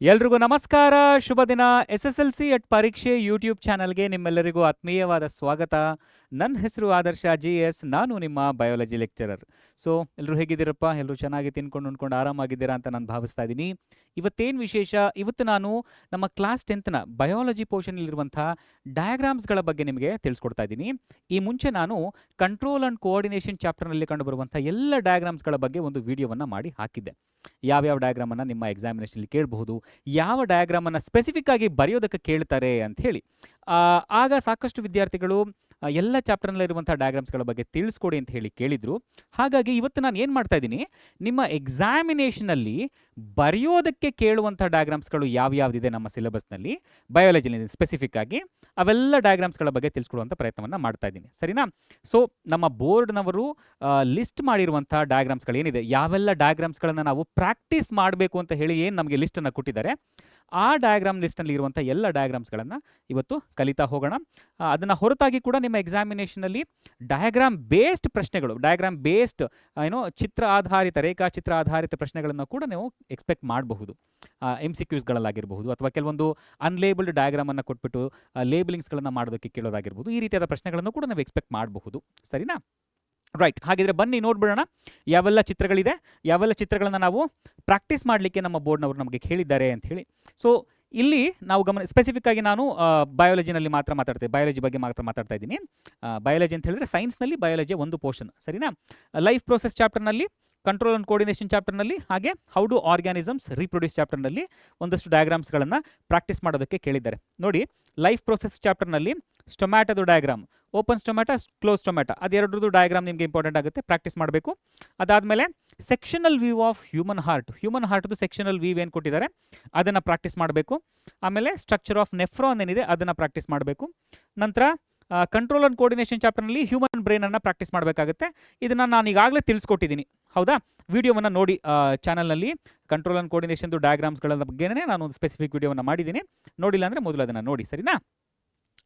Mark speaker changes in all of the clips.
Speaker 1: ಎಲ್ರಿಗೂ ನಮಸ್ಕಾರ, ಶುಭ ದಿನ. SSLC ಅಟ್ ಪರೀಕ್ಷೆ ಯೂಟ್ಯೂಬ್ ಚಾನಲ್ಗೆ ನಿಮ್ಮೆಲ್ಲರಿಗೂ ಆತ್ಮೀಯವಾದ ಸ್ವಾಗತ. ನನ್ನ ಹೆಸರು ಆದರ್ಶ GS, ನಾನು ನಿಮ್ಮ ಬಯಾಲಜಿ ಲೆಕ್ಚರರ್. ಸೊ ಎಲ್ಲರೂ ಹೇಗಿದ್ದೀರಪ್ಪ? ಎಲ್ಲರೂ ಚೆನ್ನಾಗಿ ತಿನ್ಕೊಂಡು ಉಣ್ಕೊಂಡು ಆರಾಮಾಗಿದ್ದೀರಾ ಅಂತ ನಾನು ಭಾವಿಸ್ತಾ ಇದ್ದೀನಿ. ಇವತ್ತೇನು ವಿಶೇಷ, ಇವತ್ತು ನಾನು ನಮ್ಮ ಕ್ಲಾಸ್ 10ನ ಬಯಾಲಜಿ ಪೋರ್ಷನಲ್ಲಿರುವಂಥ ಡಯಾಗ್ರಾಮ್ಸ್ಗಳ ಬಗ್ಗೆ ನಿಮಗೆ ತಿಳಿಸ್ಕೊಡ್ತಾ ಇದ್ದೀನಿ. ಈ ಮುಂಚೆ ನಾನು ಕಂಟ್ರೋಲ್ ಆ್ಯಂಡ್ ಕೋಆರ್ಡಿನೇಷನ್ ಚಾಪ್ಟರ್ನಲ್ಲಿ ಕಂಡುಬರುವಂಥ ಎಲ್ಲ ಡಯಾಗ್ರಾಮ್ಸ್ಗಳ ಬಗ್ಗೆ ಒಂದು ವಿಡಿಯೋವನ್ನು ಮಾಡಿ ಹಾಕಿದ್ದೆ. ಯಾವ್ಯಾವ ಡಯಾಗ್ರಾಮನ್ನು ನಿಮ್ಮ ಎಕ್ಸಾಮಿನೇಷನಲ್ಲಿ ಕೇಳಬಹುದು, ಯಾವ ಡಯಾಗ್ರಾಮನ್ನು ಸ್ಪೆಸಿಫಿಕ್ ಆಗಿ ಬರೆಯೋದಕ್ಕೆ ಕೇಳ್ತಾರೆ ಅಂತ ಹೇಳಿ. ಆಗ ಸಾಕಷ್ಟು ವಿದ್ಯಾರ್ಥಿಗಳು ಎಲ್ಲ ಚಾಪ್ಟರ್ನಲ್ಲಿರುವಂಥ ಡಯಾಗ್ರಾಮ್ಸ್ಗಳ ಬಗ್ಗೆ ತಿಳಿಸ್ಕೊಡಿ ಅಂತ ಹೇಳಿ ಕೇಳಿದರು. ಹಾಗಾಗಿ ಇವತ್ತು ನಾನು ಏನು ಮಾಡ್ತಾ ಇದ್ದೀನಿ, ನಿಮ್ಮ ಎಕ್ಸಾಮಿನೇಷನಲ್ಲಿ ಬರೆಯೋದಕ್ಕೆ ಕೇಳುವಂಥ ಡಯಾಗ್ರಾಮ್ಸ್ಗಳು ಯಾವ್ಯಾವುದಿದೆ ನಮ್ಮ ಸಿಲೆಬಸ್ನಲ್ಲಿ ಬಯಾಲಜಿನಲ್ಲಿ ಸ್ಪೆಸಿಫಿಕ್ ಆಗಿ, ಅವೆಲ್ಲ ಡಯಾಗ್ರಾಮ್ಸ್ಗಳ ಬಗ್ಗೆ ತಿಳಿಸ್ಕೊಡುವಂಥ ಪ್ರಯತ್ನವನ್ನು ಮಾಡ್ತಾ ಇದ್ದೀನಿ. ಸರಿನಾ? ಸೊ ನಮ್ಮ ಬೋರ್ಡ್ನವರು ಲಿಸ್ಟ್ ಮಾಡಿರುವಂಥ ಡಯಾಗ್ರಾಮ್ಸ್ಗಳು ಏನಿದೆ, ಯಾವೆಲ್ಲ ಡಯಾಗ್ರಾಮ್ಸ್ಗಳನ್ನು ನಾವು ಪ್ರಾಕ್ಟೀಸ್ ಮಾಡಬೇಕು ಅಂತ ಹೇಳಿ ಏನು ನಮಗೆ ಲಿಸ್ಟನ್ನು ಕೊಟ್ಟಿದ್ದಾರೆ, ಆ ಡಯಾಗ್ರಾಮ್ ಲಿಸ್ಟಲ್ಲಿ ಇರುವಂಥ ಎಲ್ಲ ಡಯಾಗ್ರಾಮ್ಸ್ಗಳನ್ನು ಇವತ್ತು ಕಲಿತಾ ಹೋಗೋಣ. ಅದನ್ನು ಹೊರತಾಗಿ ಕೂಡ ನಿಮ್ಮ ಎಕ್ಸಾಮಿನೇಷನಲ್ಲಿ ಡಯಾಗ್ರಾಮ್ ಬೇಸ್ಡ್ ಪ್ರಶ್ನೆಗಳು, ಡಯಾಗ್ರಾಮ್ ಬೇಸ್ಡ್ ಚಿತ್ರ ಆಧಾರಿತ, ರೇಖಾಚಿತ್ರ ಆಧಾರಿತ ಪ್ರಶ್ನೆಗಳನ್ನು ಕೂಡ ನೀವು ಎಕ್ಸ್ಪೆಕ್ಟ್ ಮಾಡಬಹುದು. MCQsಗಳಲ್ಲಾಗಿರಬಹುದು, ಅಥವಾ ಕೆಲವೊಂದು ಅನ್ಲೇಬಲ್ಡ್ ಡಯಾಗ್ರಾಮನ್ನು ಕೊಟ್ಬಿಟ್ಟು ಲೇಬಲಿಂಗ್ಸ್ಗಳನ್ನು ಮಾಡೋದಕ್ಕೆ ಕೇಳೋದಾಗಿರ್ಬೋದು. ಈ ರೀತಿಯಾದ ಪ್ರಶ್ನೆಗಳನ್ನು ಕೂಡ ನಾವು ಎಕ್ಸ್ಪೆಕ್ಟ್ ಮಾಡಬಹುದು. ಸರಿನಾ? ರೈಟ್. ಹಾಗಿದ್ರೆ ಬನ್ನಿ ನೋಡ್ಬಿಡೋಣ ಯಾವೆಲ್ಲ ಚಿತ್ರಗಳಿದೆ, ಯಾವೆಲ್ಲ ಚಿತ್ರಗಳನ್ನು ನಾವು ಪ್ರಾಕ್ಟೀಸ್ ಮಾಡಲಿಕ್ಕೆ ನಮ್ಮ ಬೋರ್ಡ್ನವರು ನಮಗೆ ಹೇಳಿದ್ದಾರೆ ಅಂತ ಹೇಳಿ. ಸೊ ಇಲ್ಲಿ ನಾವು ಸ್ಪೆಸಿಫಿಕ್ ಆಗಿ ನಾನು ಬಯಾಲಜಿನಲ್ಲಿ ಮಾತ್ರ ಮಾತಾಡ್ತೇನೆ, ಬಯಾಲಜಿ ಬಗ್ಗೆ ಮಾತ್ರ ಮಾತಾಡ್ತಾ ಇದ್ದೀನಿ. ಬಯಾಲಜಿ ಅಂತ ಹೇಳಿದ್ರೆ ಸೈನ್ಸ್ನಲ್ಲಿ ಬಯಾಲಜಿ ಒಂದು ಪೋರ್ಷನ್. ಸರಿನಾ? ಲೈಫ್ ಪ್ರೋಸೆಸ್ ಚಾಪ್ಟರ್ನಲ್ಲಿ, ಕಂಟ್ರೋಲ್ ಆ್ಯಂಡ್ ಕೋಆರ್ಡಿನೇಷನ್ ಚಾಪ್ಟರ್ನಲ್ಲಿ, ಹಾಗೆ ಹೌ ಡು ಆರ್ಗ್ಯಾನಿಸಮ್ಸ್ ರೀಪ್ರೊಡ್ಯೂಸ್ ಚಾಪ್ಟರ್ನಲ್ಲಿ ಒಂದಷ್ಟು ಡಯಾಗ್ರಾಮ್ಸ್ಗಳನ್ನು ಪ್ರಾಕ್ಟೀಸ್ ಮಾಡೋದಕ್ಕೆ ಕೇಳಿದ್ದಾರೆ. ನೋಡಿ, ಲೈಫ್ ಪ್ರೋಸೆಸ್ ಚಾಪ್ಟರ್ನಲ್ಲಿ ಸ್ಟೊಮ್ಯಾಟೋದು diagram, open stomata, close stomata, ಅದೆರಡರದ್ದು ಡಯಾಗ್ರಾಮ್ ನಿಮಗೆ ಇಂಪಾರ್ಟೆಂಟ್ ಆಗುತ್ತೆ, ಪ್ರಾಕ್ಟೀಸ್ ಮಾಡಬೇಕು. ಅದಾದಮೇಲೆ ಸೆಕ್ಷನಲ್ ವ್ಯೂ ಆಫ್ ಹ್ಯೂಮನ್ ಹಾರ್ಟ್ದು ಸೆಕ್ಷನಲ್ ವ್ಯೂ ಏನು ಕೊಟ್ಟಿದ್ದಾರೆ ಅದನ್ನು ಪ್ರಾಕ್ಟೀಸ್ ಮಾಡಬೇಕು. ಆಮೇಲೆ ಸ್ಟ್ರಕ್ಚರ್ ಆಫ್ ನೆಫ್ರಾನ್ ಏನಿದೆ ಅದನ್ನು ಪ್ರಾಕ್ಟೀಸ್ ಮಾಡಬೇಕು. ನಂತರ ಕಂಟ್ರೋಲ್ ಆ್ಯಂಡ್ ಕೋಆರ್ಡಿನೇಷನ್ ಚಾಪ್ಟರ್ನಲ್ಲಿ ಹ್ಯೂಮನ್ ಬ್ರೈನನ್ನು ಪ್ರಾಕ್ಟೀಸ್ ಮಾಡಬೇಕಾಗುತ್ತೆ. ಇದನ್ನು ನಾನು ಈಗಾಗಲೇ ತಿಳಿಸ್ಕೊಟ್ಟಿದ್ದೀನಿ, ಹೌದಾ? ವಿಡಿಯೋವನ್ನು ನೋಡಿ ಚಾನಲ್ನಲ್ಲಿ ಕಂಟ್ರೋಲ್ ಆ್ಯಂಡ್ ಕೋಆರ್ಡಿನೇಷನ್ದು ಡಯಾಗ್ರಾಮ್ಸ್ಗಳ ಬಗ್ಗೆನೇ ನಾನು ಒಂದು ಸ್ಪೆಸಿಫಿಕ್ ವಿಡಿಯೋವನ್ನು ಮಾಡಿದ್ದೀನಿ. ನೋಡಿಲ್ಲ ಅಂದರೆ ಮೊದಲು ಅದನ್ನು ನೋಡಿ. ಸರಿನಾ?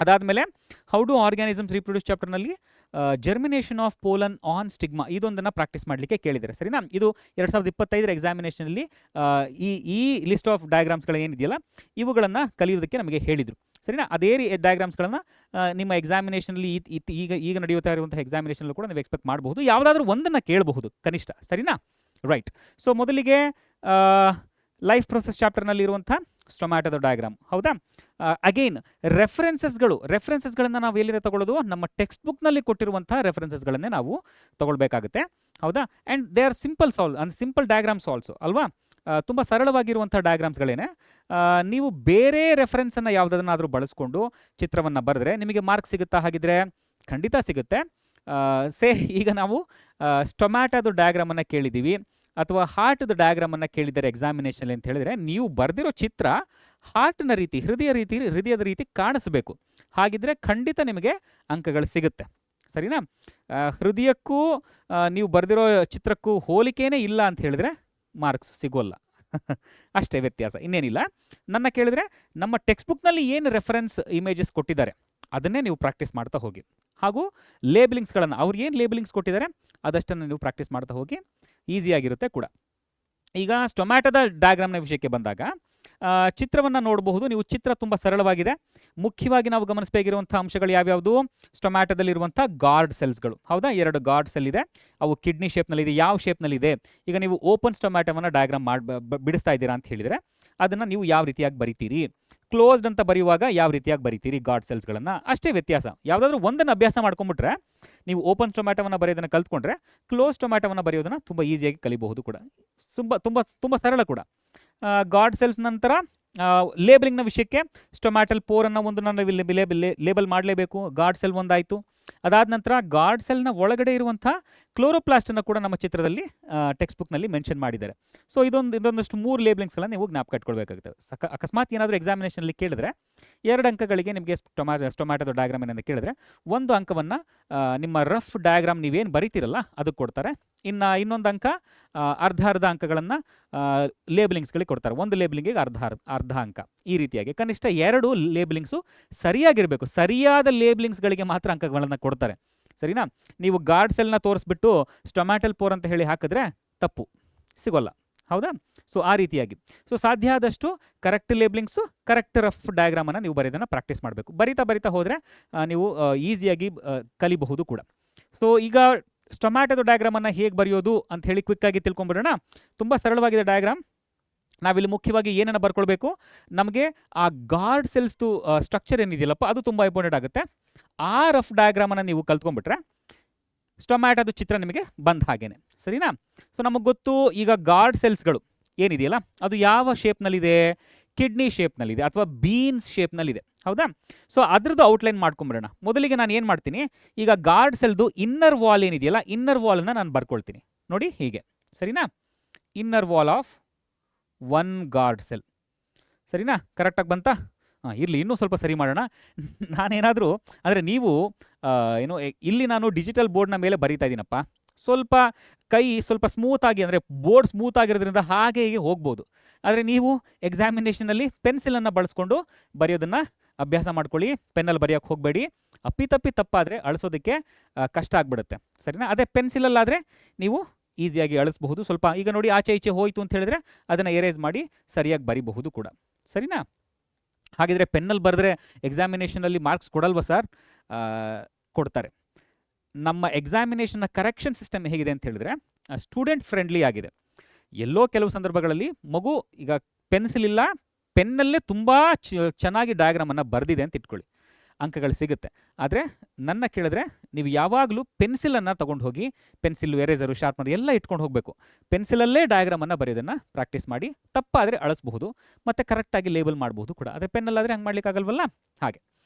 Speaker 1: ಅದಾದಮೇಲೆ ಹೌ ಡು ಆರ್ಗ್ಯಾನಿಸಮ್ಸ್ ರೀಪ್ರೊಡ್ಯೂಸ್ ಚಾಪ್ಟರ್ನಲ್ಲಿ germination of pollen on stigma ಇದೊಂದನ್ನು ಪ್ರಾಕ್ಟೀಸ್ ಮಾಡಲಿಕ್ಕೆ ಕೇಳಿದ್ದಾರೆ. ಸರಿನಾ? ಇದು 2025 ಎಕ್ಸಾಮಿನೇಷನಲ್ಲಿ ಈ ಲಿಸ್ಟ್ ಆಫ್ ಡಯಾಗ್ರಾಮ್ಸ್ಗಳು ಏನಿದೆಯಲ್ಲ ಇವುಗಳನ್ನು ಕಲಿಯೋದಕ್ಕೆ ನಮಗೆ ಹೇಳಿದರು. ಸರಿನಾ? ಅದೇ ಡಯಾಗ್ರಾಮ್ಸ್ಗಳನ್ನು ನಿಮ್ಮ ಎಕ್ಸಾಮಿನೇಷನಲ್ಲಿ ಈಗ ನಡೆಯುತ್ತಾ ಇರುವಂಥ ಎಕ್ಸಾಮಿನೇಷನಲ್ಲಿ ಕೂಡ ನೀವು ಎಕ್ಸ್ಪೆಕ್ಟ್ ಮಾಡಬಹುದು. ಯಾವುದಾದ್ರೂ ಒಂದನ್ನು ಕೇಳಬಹುದು ಕನಿಷ್ಠ. ಸರಿನಾ? ರೈಟ್. ಸೊ ಮೊದಲಿಗೆ ಲೈಫ್ ಪ್ರೊಸೆಸ್ ಚಾಪ್ಟರ್ನಲ್ಲಿರುವಂಥ ಸ್ಟೊಮ್ಯಾಟೋದ ಡಯಾಗ್ರಾಮ್, ಹೌದಾ? ಅಗೈನ್ ರೆಫರೆನ್ಸಸ್ಗಳನ್ನು ನಾವು ಎಲ್ಲಿಂದ ತಗೊಳ್ಳೋದು? ನಮ್ಮ ಟೆಕ್ಸ್ಟ್ ಬುಕ್ನಲ್ಲಿ ಕೊಟ್ಟಿರುವಂಥ ರೆಫರೆನ್ಸಸ್ಗಳನ್ನೇ ನಾವು ತಗೊಳ್ಬೇಕಾಗುತ್ತೆ, ಹೌದಾ? And they are simple diagrams also, ಅಲ್ವಾ? ತುಂಬ ಸರಳವಾಗಿರುವಂಥ ಡಯಾಗ್ರಾಮ್ಸ್ಗಳೇನೆ. ನೀವು ಬೇರೆ ರೆಫರೆನ್ಸನ್ನು ಯಾವುದನ್ನಾದರೂ ಬಳಸ್ಕೊಂಡು ಚಿತ್ರವನ್ನು ಬರೆದ್ರೆ ನಿಮಗೆ ಮಾರ್ಕ್ಸ್ ಸಿಗುತ್ತಾ? ಹಾಗಿದ್ರೆ ಖಂಡಿತ ಸಿಗುತ್ತೆ. ಈಗ ನಾವು ಸ್ಟೊಮ್ಯಾಟೋದು ಡಯಾಗ್ರಾಮನ್ನು ಕೇಳಿದ್ದೀವಿ, ಅಥವಾ ಹಾರ್ಟ್ದು ಡಯಾಗ್ರಾಮನ್ನು ಕೇಳಿದ್ದಾರೆ ಎಕ್ಸಾಮಿನೇಷನಲ್ಲಿ ಅಂತ ಹೇಳಿದರೆ, ನೀವು ಬರೆದಿರೋ ಚಿತ್ರ ಹಾರ್ಟ್ನ ರೀತಿ, ಹೃದಯದ ರೀತಿ ಕಾಣಿಸ್ಬೇಕು. ಹಾಗಿದ್ರೆ ಖಂಡಿತ ನಿಮಗೆ ಅಂಕಗಳು ಸಿಗುತ್ತೆ. ಸರಿನಾ? ಹೃದಯಕ್ಕೂ ನೀವು ಬರೆದಿರೋ ಚಿತ್ರಕ್ಕೂ ಹೋಲಿಕೆನೇ ಇಲ್ಲ ಅಂತ ಹೇಳಿದ್ರೆ ಮಾರ್ಕ್ಸ್ ಸಿಗೋಲ್ಲ. ಅಷ್ಟೇ ವ್ಯತ್ಯಾಸ, ಇನ್ನೇನಿಲ್ಲ. ನನ್ನ ಕೇಳಿದ್ರೆ ನಮ್ಮ ಟೆಕ್ಸ್ಟ್ ಬುಕ್ನಲ್ಲಿ ಏನು ರೆಫರೆನ್ಸ್ ಇಮೇಜಸ್ ಕೊಟ್ಟಿದ್ದಾರೆ ಅದನ್ನೇ ನೀವು ಪ್ರಾಕ್ಟೀಸ್ ಮಾಡ್ತಾ ಹೋಗಿ. ಹಾಗೂ ಲೇಬಲಿಂಗ್ಸ್ಗಳನ್ನು ಅವ್ರು ಏನು ಲೇಬಲಿಂಗ್ಸ್ ಕೊಟ್ಟಿದ್ದಾರೆ ಅದಷ್ಟನ್ನು ನೀವು ಪ್ರಾಕ್ಟೀಸ್ ಮಾಡ್ತಾ ಹೋಗಿ, ಈಸಿಯಾಗಿರುತ್ತೆ ಕೂಡ. ಈಗ ಸ್ಟೊಮ್ಯಾಟೋದ ಡಯಾಗ್ರಾಮ್ನ ವಿಷಯಕ್ಕೆ ಬಂದಾಗ ಚಿತ್ರವನ್ನು ನೋಡಬಹುದು ನೀವು. ಚಿತ್ರ ತುಂಬ ಸರಳವಾಗಿದೆ. ಮುಖ್ಯವಾಗಿ ನಾವು ಗಮನಿಸಬೇಕಿರುವಂಥ ಅಂಶಗಳು ಯಾವ್ಯಾವುದು? ಸ್ಟೊಮ್ಯಾಟೋದಲ್ಲಿರುವಂಥ ಗಾರ್ಡ್ ಸೆಲ್ಸ್ಗಳು, ಹೌದಾ? 2 ಗಾರ್ಡ್ ಸೆಲ್ ಇದೆ, ಅವು ಕಿಡ್ನಿ ಶೇಪ್ನಲ್ಲಿದೆ. ಯಾವ ಶೇಪ್ನಲ್ಲಿದೆ? ಈಗ ನೀವು ಓಪನ್ ಸ್ಟೊಮ್ಯಾಟೋವನ್ನು ಡಯಾಗ್ರಾಮ್ ಬಿಡಿಸ್ತಾ ಇದ್ದೀರಾ ಅಂತ ಹೇಳಿದರೆ ಅದನ್ನು ನೀವು ಯಾವ ರೀತಿಯಾಗಿ ಬರಿತೀರಿ, ಕ್ಲೋಸ್ಡ್ ಅಂತ ಬರೆಯುವಾಗ ಯಾವ ರೀತಿಯಾಗಿ ಬರಿತೀರಿ ಗಾರ್ಡ್ ಸೆಲ್ಸ್ಗಳನ್ನು, ಅಷ್ಟೇ ವ್ಯತ್ಯಾಸ. ಯಾವುದಾದ್ರೂ ಒಂದನ್ನು ಅಭ್ಯಾಸ ಮಾಡ್ಕೊಂಡ್ಬಿಟ್ರೆ ನೀವು ಓಪನ್ ಟೊಮ್ಯಾಟೋವನ್ನು ಬರೆಯೋದನ್ನು ಕಲ್ತ್ಕೊಂಡ್ರೆ ಕ್ಲೋಸ್ ಟೊಮ್ಯಾಟೋವನ್ನು ಬರೆಯೋದನ್ನು ತುಂಬ ಈಸಿಯಾಗಿ ಕಲಿಬಹುದು ಕೂಡ. ತುಂಬ ಸರಳ ಕೂಡ. ಗಾರ್ಡ್ ಸೆಲ್ಸ್ ನಂತರ ಲೇಬಲಿಂಗ್ನ ವಿಷಯಕ್ಕೆ ಸ್ಟೊಮ್ಯಾಟಲ್ ಪೋರನ್ನು ಒಂದು ನಾನು ಲೇಬಲ್ ಮಾಡಲೇಬೇಕು. ಗಾರ್ಡ್ ಸೆಲ್ ಒಂದಾಯಿತು. ಅದಾದ ನಂತರ ಗಾರ್ಡ್ ಸೆಲ್ನ ಒಳಗಡೆ ಇರುವಂಥ ಕ್ಲೋರೋಪ್ಲಾಸ್ಟನ್ನು ಕೂಡ ನಮ್ಮ ಚಿತ್ರದಲ್ಲಿ ಟೆಕ್ಸ್ಟ್ ಬುಕ್ನಲ್ಲಿ ಮೆನ್ಷನ್ ಮಾಡಿದ್ದಾರೆ. ಸೊ ಇದೊಂದಷ್ಟು 3 ಲೇಬಲಿಂಗ್ಸ್ಗಳನ್ನು ನೀವು ಜ್ಞಾಪಕ ಇಟ್ಕೊಳ್ಬೇಕಾಗುತ್ತೆ. ಅಕಸ್ಮಾತ್ ಏನಾದರೂ ಎಕ್ಸಾಮಿನೇಷನಲ್ಲಿ ಕೇಳಿದ್ರೆ 2 ಅಂಕಗಳಿಗೆ ನಿಮಗೆ ಸ್ಟೊಮ್ಯಾಟೋದ ಡಯಾಗ್ರಾಮ್ ಏನಂತ ಕೇಳಿದ್ರೆ 1 ಅಂಕವನ್ನು ನಿಮ್ಮ ರಫ್ ಡಯಾಗ್ರಾಮ್ ನೀವೇನು ಬರಿತೀರಲ್ಲ ಅದಕ್ಕೆ ಕೊಡ್ತಾರೆ. ಇನ್ನೊಂದು ಅಂಕ ಅರ್ಧ ಅಂಕಗಳನ್ನು ಲೇಬಲಿಂಗ್ಸ್ಗಳಿಗೆ ಕೊಡ್ತಾರೆ. 1 ಲೇಬಲಿಂಗಿಗೆ ಅರ್ಧ ಅಂಕ. ಈ ರೀತಿಯಾಗಿ ಕನಿಷ್ಠ 2 ಲೇಬಲಿಂಗ್ಸು ಸರಿಯಾಗಿರಬೇಕು. ಸರಿಯಾದ ಲೇಬಲಿಂಗ್ಸ್ಗಳಿಗೆ ಮಾತ್ರ ಅಂಕಗಳನ್ನು ಕೊಡ್ತಾರೆ. ಸರಿನಾ? ನೀವು ಗಾರ್ಡ್ ಸೆಲ್ನ ತೋರಿಸ್ಬಿಟ್ಟು ಸ್ಟೊಮ್ಯಾಟಲ್ ಪೋರ್ ಅಂತ ಹೇಳಿ ಹಾಕಿದ್ರೆ ತಪ್ಪು, ಸಿಗೋಲ್ಲ. ಹೌದಾ? ಸೊ ಆ ರೀತಿಯಾಗಿ. ಸೊ ಸಾಧ್ಯ ಆದಷ್ಟು ಕರೆಕ್ಟ್ ಲೇಬ್ಲಿಂಗ್ಸು, ಕರೆಕ್ಟ್ ರಫ್ ಡಯಾಗ್ರಾಮನ್ನು ನೀವು ಬರೆಯೋದನ್ನು ಪ್ರಾಕ್ಟೀಸ್ ಮಾಡಬೇಕು. ಬರಿತಾ ಬರಿತಾ ಹೋದರೆ ನೀವು ಈಸಿಯಾಗಿ ಕಲಿಬಹುದು ಕೂಡ. ಸೊ ಈಗ ಸ್ಟೊಮ್ಯಾಟೊದ ಡಯಾಗ್ರಾಮನ್ನು ಹೇಗೆ ಬರೆಯೋದು ಅಂತ ಹೇಳಿ ಕ್ವಿಕ್ಕಾಗಿ ತಿಳ್ಕೊಂಬಿಡೋಣ. ತುಂಬ ಸರಳವಾಗಿದೆ ಡಯಾಗ್ರಾಮ್. ನಾವಿಲ್ಲಿ ಮುಖ್ಯವಾಗಿ ಏನನ್ನು ಬರ್ಕೊಳ್ಬೇಕು, ನಮಗೆ ಆ ಗಾರ್ಡ್ ಸೆಲ್ಸ್ದು ಸ್ಟ್ರಕ್ಚರ್ ಏನಿದೆಯಲ್ಲಪ್ಪ ಅದು ತುಂಬ ಇಂಪಾರ್ಟೆಂಟ್ ಆಗುತ್ತೆ. ಆ ರಫ್ ಡಯಾಗ್ರಾಮನ್ನು ನೀವು ಕಲ್ತ್ಕೊಂಡ್ಬಿಟ್ರೆ ಸ್ಟೊಮ್ಯಾಟೊದು ಚಿತ್ರ ನಿಮಗೆ ಬಂದ ಹಾಗೇನೆ, ಸರಿನಾ? ಸೊ ನಮಗೆ ಗೊತ್ತು ಈಗ ಗಾರ್ಡ್ ಸೆಲ್ಸ್ಗಳು ಏನಿದೆಯಲ್ಲ ಅದು ಯಾವ ಶೇಪ್ನಲ್ಲಿದೆ, ಕಿಡ್ನಿ ಶೇಪ್ನಲ್ಲಿದೆ ಅಥವಾ ಬೀನ್ಸ್ ಶೇಪ್ನಲ್ಲಿದೆ, ಹೌದಾ? ಸೊ ಅದ್ರದ್ದು ಔಟ್ಲೈನ್ ಮಾಡ್ಕೊಂಬಿಡೋಣ. ಮೊದಲಿಗೆ ನಾನು ಏನು ಮಾಡ್ತೀನಿ, ಈಗ ಗಾರ್ಡ್ ಸೆಲ್ದು ಇನ್ನರ್ ವಾಲ್ ಏನಿದೆಯಲ್ಲ, ಇನ್ನರ್ ವಾಲನ್ನು ನಾನು ಬರ್ಕೊಳ್ತೀನಿ. ನೋಡಿ ಹೀಗೆ, ಸರಿನಾ? Inner wall of one guard cell, ಸರಿನಾ? ಕರೆಕ್ಟಾಗಿ ಬಂತಾ? ಇರಲಿ, ಇನ್ನೂ ಸ್ವಲ್ಪ ಸರಿ ಮಾಡೋಣ. ನಾನೇನಾದರೂ ಅಂದರೆ ನೀವು ಏನು ಇಲ್ಲಿ ನಾನು ಡಿಜಿಟಲ್ ಬೋರ್ಡ್ನ ಮೇಲೆ ಬರೀತಾ ಇದ್ದೀನಪ್ಪ, ಸ್ವಲ್ಪ ಕೈ ಸ್ವಲ್ಪ ಸ್ಮೂತಾಗಿ ಅಂದರೆ ಬೋರ್ಡ್ ಸ್ಮೂತ್ ಆಗಿರೋದ್ರಿಂದ ಹಾಗೆ ಹೀಗೆ ಹೋಗ್ಬೋದು. ಆದರೆ ನೀವು ಎಕ್ಸಾಮಿನೇಷನಲ್ಲಿ ಪೆನ್ಸಿಲನ್ನು ಬಳಸ್ಕೊಂಡು ಬರೆಯೋದನ್ನು ಅಭ್ಯಾಸ ಮಾಡ್ಕೊಳ್ಳಿ. ಪೆನ್ನಲ್ಲಿ ಬರೆಯೋಕ್ಕೆ ಹೋಗಬೇಡಿ. ಅಪ್ಪಿತಪ್ಪಿ ತಪ್ಪಾದರೆ ಅಳಿಸೋದಕ್ಕೆ ಕಷ್ಟ ಆಗಿಬಿಡುತ್ತೆ, ಸರಿನಾ? ಅದೇ ಪೆನ್ಸಿಲಲ್ಲಾದರೆ ನೀವು ಈಸಿಯಾಗಿ ಅಳಿಸಬಹುದು. ಸ್ವಲ್ಪ ಈಗ ನೋಡಿ ಆಚೆ ಈಚೆ ಹೋಯಿತು ಅಂತ ಹೇಳಿದ್ರೆ ಅದನ್ನು ಎರೇಸ್ ಮಾಡಿ ಸರಿಯಾಗಿ ಬರಿಬಹುದು ಕೂಡ, ಸರಿನಾ? ಹಾಗಿದ್ರೆ ಪೆನ್ನಲ್ಲಿ ಬರೆದ್ರೆ ಎಕ್ಸಾಮಿನೇಷನಲ್ಲಿ ಮಾರ್ಕ್ಸ್ ಕೊಡಲ್ವಾ ಸರ್? ಕೊಡ್ತಾರೆ. ನಮ್ಮ ಎಕ್ಸಾಮಿನೇಷನ್ನ ಕರೆಕ್ಷನ್ ಸಿಸ್ಟಮ್ ಹೇಗಿದೆ ಅಂತ ಹೇಳಿದ್ರೆ ಸ್ಟೂಡೆಂಟ್ ಫ್ರೆಂಡ್ಲಿ ಆಗಿದೆ. ಎಲ್ಲೋ ಕೆಲವು ಸಂದರ್ಭಗಳಲ್ಲಿ ಮಗು ಈಗ ಪೆನ್ಸಿಲ್ ಇಲ್ಲ, ಪೆನ್ನಲ್ಲೇ ತುಂಬ ಚೆನ್ನಾಗಿ ಡಯಾಗ್ರಾಮನ್ನು ಬರೆದಿದೆ ಅಂತ ಇಟ್ಕೊಳ್ಳಿ, ಅಂಕಗಳು ಸಿಗುತ್ತೆ. ಆದರೆ ನನ್ನ ಕೇಳಿದ್ರೆ ನೀವು ಯಾವಾಗಲೂ ಪೆನ್ಸಿಲನ್ನು ತೊಗೊಂಡು ಹೋಗಿ, ಪೆನ್ಸಿಲ್, ಎರೇಸರು, ಶಾರ್ಪ್ನರ್ ಎಲ್ಲ ಇಟ್ಕೊಂಡು ಹೋಗಬೇಕು. ಪೆನ್ಸಿಲಲ್ಲೇ ಡಯಾಗ್ರಾಮನ್ನು ಬರೆಯೋದನ್ನು ಪ್ರಾಕ್ಟೀಸ್ ಮಾಡಿ. ತಪ್ಪಾದರೆ ಅಳಿಸ್ಬಹುದು ಮತ್ತು ಕರೆಕ್ಟಾಗಿ ಲೇಬಲ್ ಮಾಡಬಹುದು ಕೂಡ. ಆದರೆ ಪೆನ್ನಲ್ಲಾದರೆ ಹಂಗೆ ಮಾಡ್ಲಿಕ್ಕಾಗಲ್ವಲ್ಲ, ಹಾಗೆ.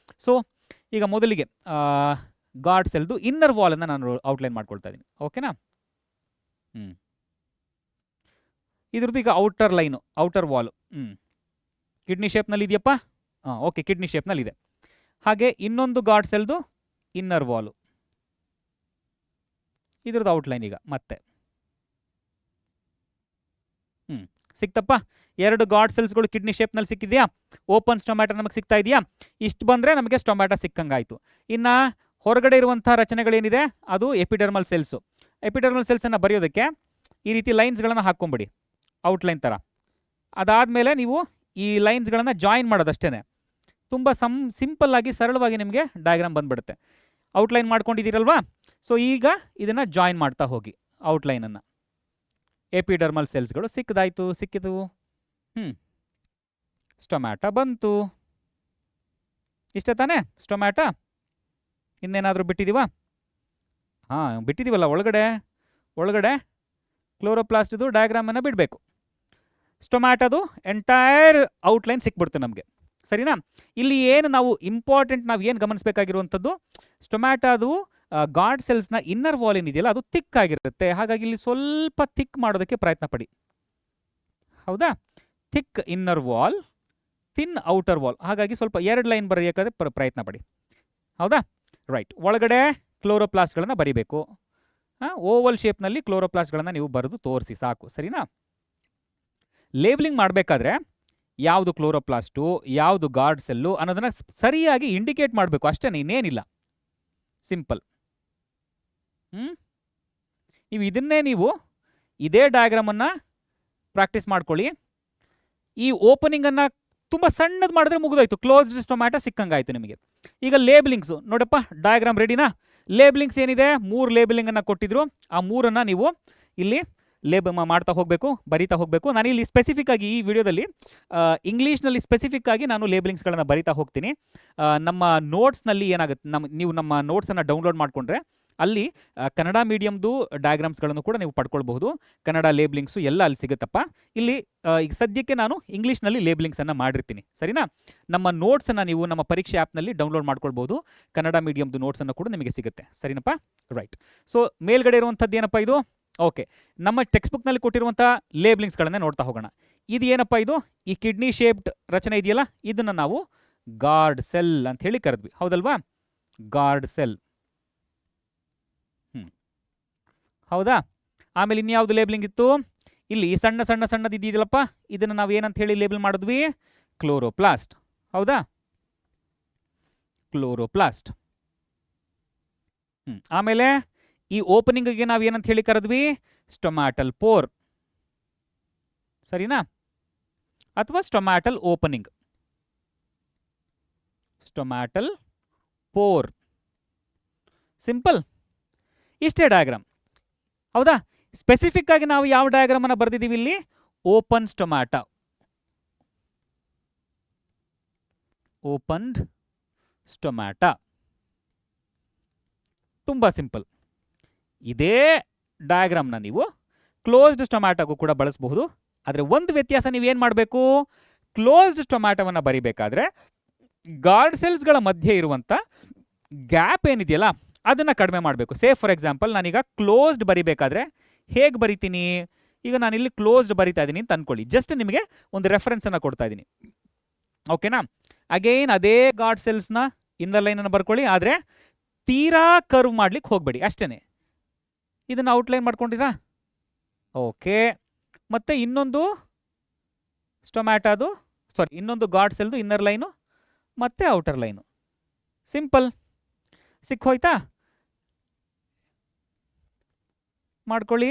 Speaker 1: ಸೊ ಈಗ ಮೊದಲಿಗೆ ಗಾರ್ಡ್ ಸೆಲ್ದು ಇನ್ನರ್ ವಾಲನ್ನು ನಾನು ಔಟ್ಲೈನ್ ಮಾಡ್ಕೊಳ್ತಾ ಇದ್ದೀನಿ, ಓಕೆನಾ? ಇದ್ರದ್ದು ಈಗ outer line, outer wall kidney ಶೇಪ್ನಲ್ಲಿ ಇದೆಯಪ್ಪ. ಓಕೆ, ಕಿಡ್ನಿ ಶೇಪ್ನಲ್ಲಿದೆ. ಹಾಗೆ ಇನ್ನೊಂದು ಗಾರ್ಡ್ ಸೆಲ್ದು ಇನ್ನರ್ ವಾಲು, ಇದ್ರದ್ದು ಔಟ್ಲೈನ್ ಈಗ ಮತ್ತೆ ಸಿಕ್ತಪ್ಪ. ಎರಡು ಗಾರ್ಡ್ ಸೆಲ್ಸ್ಗಳು ಕಿಡ್ನಿ ಶೇಪ್ನಲ್ಲಿ ಸಿಕ್ಕಿದೆಯಾ? ಓಪನ್ ಸ್ಟೊಮ್ಯಾಟೊ ನಮಗೆ ಸಿಗ್ತಾ ಇದೆಯಾ? ಇಷ್ಟು ಬಂದರೆ ನಮಗೆ ಸ್ಟೊಮ್ಯಾಟೊ ಸಿಕ್ಕಂಗಾಯಿತು. ಇನ್ನು ಹೊರಗಡೆ ಇರುವಂಥ ರಚನೆಗಳೇನಿದೆ ಅದು ಎಪಿಡರ್ಮಲ್ ಸೆಲ್ಸು. ಎಪಿಡರ್ಮಲ್ ಸೆಲ್ಸನ್ನು ಬರೆಯೋದಕ್ಕೆ ಈ ರೀತಿ ಲೈನ್ಸ್ಗಳನ್ನು ಹಾಕ್ಕೊಂಬಿಡಿ, ಔಟ್ಲೈನ್ ಥರ. ಅದಾದಮೇಲೆ ನೀವು ಈ ಲೈನ್ಸ್ಗಳನ್ನು ಜಾಯಿನ್ ಮಾಡೋದಷ್ಟೇ. ತುಂಬ ಸಿಂಪಲ್ಲಾಗಿ ಸರಳವಾಗಿ ನಿಮಗೆ ಡಯಾಗ್ರಾಮ್ ಬಂದುಬಿಡುತ್ತೆ. ಔಟ್ಲೈನ್ ಮಾಡ್ಕೊಂಡಿದ್ದೀರಲ್ವಾ? ಸೊ ಈಗ ಇದನ್ನು ಜಾಯಿನ್ ಮಾಡ್ತಾ ಹೋಗಿ ಔಟ್ಲೈನನ್ನು. ಎಪಿಡರ್ಮಲ್ ಸೆಲ್ಸ್ಗಳು ಸಿಕ್ಕಿತು. ಸ್ಟೊಮ್ಯಾಟೊ ಬಂತು. ಇಷ್ಟೇ ತಾನೇ ಸ್ಟೊಮ್ಯಾಟೊ? ಇನ್ನೇನಾದರೂ ಬಿಟ್ಟಿದ್ದೀವಾ? ಬಿಟ್ಟಿದ್ದೀವಲ್ಲ ಒಳಗಡೆ ಕ್ಲೋರೋಪ್ಲಾಸ್ಟ್ದು ಡಯಾಗ್ರಾಮನ್ನು ಬಿಡಬೇಕು. ಸ್ಟೊಮ್ಯಾಟೊದು ಎಂಟೈರ್ ಔಟ್ಲೈನ್ ಸಿಕ್ಬಿಡ್ತು ನಮಗೆ, ಸರಿನಾ? ಇಲ್ಲಿ ಏನು ನಾವು ಇಂಪಾರ್ಟೆಂಟ್ ನಾವು ಏನು ಗಮನಿಸಬೇಕಾಗಿರುವಂಥದ್ದು, ಸ್ಟೊಮ್ಯಾಟೊದು ಗಾರ್ಡ್ ಸೆಲ್ಸ್ನ ಇನ್ನರ್ ವಾಲ್ ಏನಿದೆಯಲ್ಲ ಅದು ಥಿಕ್ ಆಗಿರುತ್ತೆ. ಹಾಗಾಗಿ ಇಲ್ಲಿ ಸ್ವಲ್ಪ ಥಿಕ್ ಮಾಡೋದಕ್ಕೆ ಪ್ರಯತ್ನ ಪಡಿ, ಹೌದಾ? Thick inner wall, thin outer wall. ಹಾಗಾಗಿ ಸ್ವಲ್ಪ 2 ಲೈನ್ ಬರೆಯೋಕ್ಕಾದ್ರೆ ಪ್ರಯತ್ನ ಪಡಿ, ಹೌದಾ? ರೈಟ್. ಒಳಗಡೆ ಕ್ಲೋರೋಪ್ಲಾಸ್ಟ್ಗಳನ್ನು ಬರಿಬೇಕು. ಓವಲ್ ಶೇಪ್ನಲ್ಲಿ ಕ್ಲೋರೋಪ್ಲಾಸ್ಟ್ಗಳನ್ನು ನೀವು ಬರೆದು ತೋರಿಸಿ ಸಾಕು, ಸರಿನಾ? ಲೇಬಲಿಂಗ್ ಮಾಡಬೇಕಾದ್ರೆ ಯಾವುದು ಕ್ಲೋರೋಪ್ಲಾಸ್ಟು, ಯಾವುದು ಗಾರ್ಡ್ ಸೆಲ್ಲು ಅನ್ನೋದನ್ನು ಸರಿಯಾಗಿ ಇಂಡಿಕೇಟ್ ಮಾಡಬೇಕು, ಅಷ್ಟೇ, ಇನ್ನೇನಿಲ್ಲ. ಸಿಂಪಲ್. ನೀವು ಇದೇ ಡಯಾಗ್ರಾಮನ್ನು ಪ್ರಾಕ್ಟೀಸ್ ಮಾಡ್ಕೊಳ್ಳಿ. ಈ ಓಪನಿಂಗನ್ನು ತುಂಬ ಸಣ್ಣದು ಮಾಡಿದ್ರೆ ಮುಗಿದೋಯ್ತು, ಕ್ಲೋಸ್ಡ್ ಸ್ಟೊಮ್ಯಾಟೊ ಸಿಕ್ಕಂಗಾಯ್ತು ನಿಮಗೆ. ಈಗ ಲೇಬಲಿಂಗ್ಸು ನೋಡಪ್ಪ, ಡಯಾಗ್ರಾಮ್ ರೆಡಿನಾ? ಲೇಬಲಿಂಗ್ಸ್ ಏನಿದೆ, 3 ಲೇಬಲಿಂಗನ್ನು ಕೊಟ್ಟಿದ್ರು. ಆ 3ಅನ್ನು ನೀವು ಇಲ್ಲಿ ಮಾಡ್ತಾ ಹೋಗಬೇಕು, ಬರಿತಾ ಹೋಗಬೇಕು. ನಾನು ಇಲ್ಲಿ ಸ್ಪೆಸಿಫಿಕ್ ಆಗಿ ಈ ವಿಡಿಯೋದಲ್ಲಿ ಇಂಗ್ಲೀಷ್ನಲ್ಲಿ ಸ್ಪೆಸಿಫಿಕ್ ಆಗಿ ನಾನು ಲೇಬಲಿಂಗ್ಸ್ಗಳನ್ನು ಬರಿತಾ ಹೋಗ್ತೀನಿ. ನಮ್ಮ ನೋಟ್ಸ್ನಲ್ಲಿ ಏನಾಗುತ್ತೆ, ನೀವು ನಮ್ಮ ನೋಟ್ಸನ್ನು ಡೌನ್ಲೋಡ್ ಮಾಡಿಕೊಂಡ್ರೆ ಅಲ್ಲಿ ಕನ್ನಡ ಮೀಡಿಯಮ್ದು ಡಯಾಗ್ರಾಮ್ಸ್ಗಳನ್ನು ಕೂಡ ನೀವು ಪಡ್ಕೊಳ್ಬಹುದು. ಕನ್ನಡ ಲೇಬಲಿಂಗ್ಸು ಎಲ್ಲ ಅಲ್ಲಿ ಸಿಗುತ್ತಪ್ಪ. ಇಲ್ಲಿ ಈಗ ಸದ್ಯಕ್ಕೆ ನಾನು ಇಂಗ್ಲೀಷ್ನಲ್ಲಿ ಲೇಬಲಿಂಗ್ಸನ್ನು ಮಾಡಿರ್ತೀನಿ, ಸರಿನಾ? ನಮ್ಮ ನೋಟ್ಸನ್ನು ನೀವು ನಮ್ಮ ಪರೀಕ್ಷೆ ಆ್ಯಪ್ನಲ್ಲಿ ಡೌನ್ಲೋಡ್ ಮಾಡ್ಕೊಳ್ಬೋದು. ಕನ್ನಡ ಮೀಡಿಯಮ್ದು ನೋಟ್ಸನ್ನು ಕೂಡ ನಿಮಗೆ ಸಿಗುತ್ತೆ, ಸರಿನಪ್ಪ? ರೈಟ್. ಸೊ ಮೇಲ್ಗಡೆ ಇರುವಂಥದ್ದು ಏನಪ್ಪ ಇದು? ಓಕೆ, ನಮ್ಮ ಟೆಕ್ಸ್ಟ್ ಬುಕ್ನಲ್ಲಿ ಕೊಟ್ಟಿರುವಂಥ ಲೇಬಲಿಂಗ್ಸ್ಗಳನ್ನೇ ನೋಡ್ತಾ ಹೋಗೋಣ. ಇದು ಏನಪ್ಪ? ಇದು ಈ ಕಿಡ್ನಿ ಶೇಪ್ಡ್ ರಚನೆ ಇದೆಯಲ್ಲ, ಇದನ್ನು ನಾವು ಗಾರ್ಡ್ ಸೆಲ್ ಅಂತ ಹೇಳಿ ಕರೆದ್ವಿ, ಹೌದಲ್ವಾ? ಗಾರ್ಡ್ ಸೆಲ್, ಹೌದಾ? ಆಮೇಲೆ ಇನ್ಯಾವುದು ಲೇಬಲಿಂಗ್ ಇತ್ತು? ಇಲ್ಲಿ ಸಣ್ಣದು ಇದೆಯಲ್ಲಪ್ಪ, ಇದನ್ನು ನಾವು ಏನಂತ ಹೇಳಿ ಲೇಬಲ್ ಮಾಡಿದ್ವಿ? ಕ್ಲೋರೋಪ್ಲಾಸ್ಟ್, ಹೌದಾ? ಕ್ಲೋರೋಪ್ಲಾಸ್ಟ್. ಆಮೇಲೆ ಈ ಓಪನಿಂಗ್ಗೆ ನಾವು ಏನಂತ ಹೇಳಿ ಕರೆದ್ವಿ? ಸ್ಟೊಮ್ಯಾಟಲ್ ಪೋರ್. ಸರಿನಾ? ಅಥವಾ ಸ್ಟೊಮ್ಯಾಟಲ್ ಓಪನಿಂಗ್, ಸ್ಟೊಮ್ಯಾಟಲ್ ಪೋರ್. ಸಿಂಪಲ್, ಇಷ್ಟೇ ಡಯಾಗ್ರಾಮ್. ಹೌದಾ? ಸ್ಪೆಸಿಫಿಕ್ ಆಗಿ ನಾವು ಯಾವ ಡಯಾಗ್ರಾಮ್ ಅನ್ನು ಬರೆದಿದ್ದೀವಿ ಇಲ್ಲಿ? Open stomata, opened stomata. ತುಂಬ ಸಿಂಪಲ್. ಇದೇ ಡಯಾಗ್ರಾಮ್ನ ನೀವು ಕ್ಲೋಸ್ಡ್ ಸ್ಟೊಮ್ಯಾಟೋಗೂ ಕೂಡ ಬಳಸಬಹುದು. ಆದರೆ ಒಂದು ವ್ಯತ್ಯಾಸ, ನೀವೇನು ಮಾಡಬೇಕು? ಕ್ಲೋಸ್ಡ್ ಸ್ಟೊಮ್ಯಾಟೋವನ್ನು ಬರಿಬೇಕಾದ್ರೆ ಗಾರ್ಡ್ ಸೆಲ್ಸ್ಗಳ ಮಧ್ಯೆ ಇರುವಂಥ ಗ್ಯಾಪ್ ಏನಿದೆಯಲ್ಲ ಅದನ್ನು ಕಡಿಮೆ ಮಾಡಬೇಕು. ಸೇ ಫಾರ್ ಎಕ್ಸಾಂಪಲ್, ನಾನೀಗ ಕ್ಲೋಸ್ಡ್ ಬರಿಬೇಕಾದ್ರೆ ಹೇಗೆ ಬರಿತೀನಿ? ಈಗ ನಾನಿಲ್ಲಿ ಕ್ಲೋಸ್ಡ್ ಬರಿತಾ ಇದ್ದೀನಿ ಅಂತ ಅಂದ್ಕೊಳ್ಳಿ. ಜಸ್ಟ್ ನಿಮಗೆ ಒಂದು ರೆಫರೆನ್ಸನ್ನು ಕೊಡ್ತಾ ಇದ್ದೀನಿ. ಓಕೆನಾ? ಅಗೈನ್ ಅದೇ ಗಾರ್ಡ್ ಸೆಲ್ಸ್ನ ಇನ್ನರ್ ಲೈನನ್ನು ಬರ್ಕೊಳ್ಳಿ, ಆದರೆ ತೀರಾ ಕರ್ವ್ ಮಾಡ್ಲಿಕ್ಕೆ ಹೋಗಬೇಡಿ, ಅಷ್ಟೇ. ಇದನ್ನು ಔಟ್ಲೈನ್ ಮಾಡ್ಕೊಂಡಿರಾ? ಓಕೆ. ಮತ್ತೆ ಇನ್ನೊಂದು ಸ್ಟೊಮ್ಯಾಟಾದು, ಇನ್ನೊಂದು ಗಾರ್ಡ್ ಸೆಲ್ದು ಇನ್ನರ್ ಲೈನು ಮತ್ತೆ ಔಟರ್ ಲೈನು. ಸಿಂಪಲ್. ಸಿಕ್ಕೋಯ್ತಾ? ಮಾಡ್ಕೊಳ್ಳಿ.